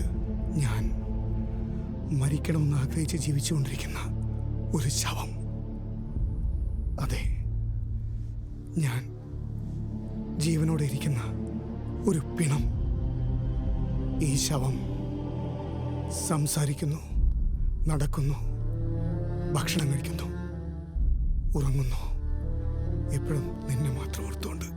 ഞാൻ മരിക്കണമെന്ന് ആഗ്രഹിച്ച് ജീവിച്ചുകൊണ്ടിരിക്കുന്ന ഒരു ശവം. അതെ, ഞാൻ ജീവനോടെ ഇരിക്കുന്ന ഒരു പിണം. ഈ ശവം സംസാരിക്കുന്നു, നടക്കുന്നു, ഭക്ഷണം കഴിക്കുന്നു, ഉറങ്ങുന്നു, എപ്പോഴും നിന്നെ മാത്രം ഓർത്തുകൊണ്ട്.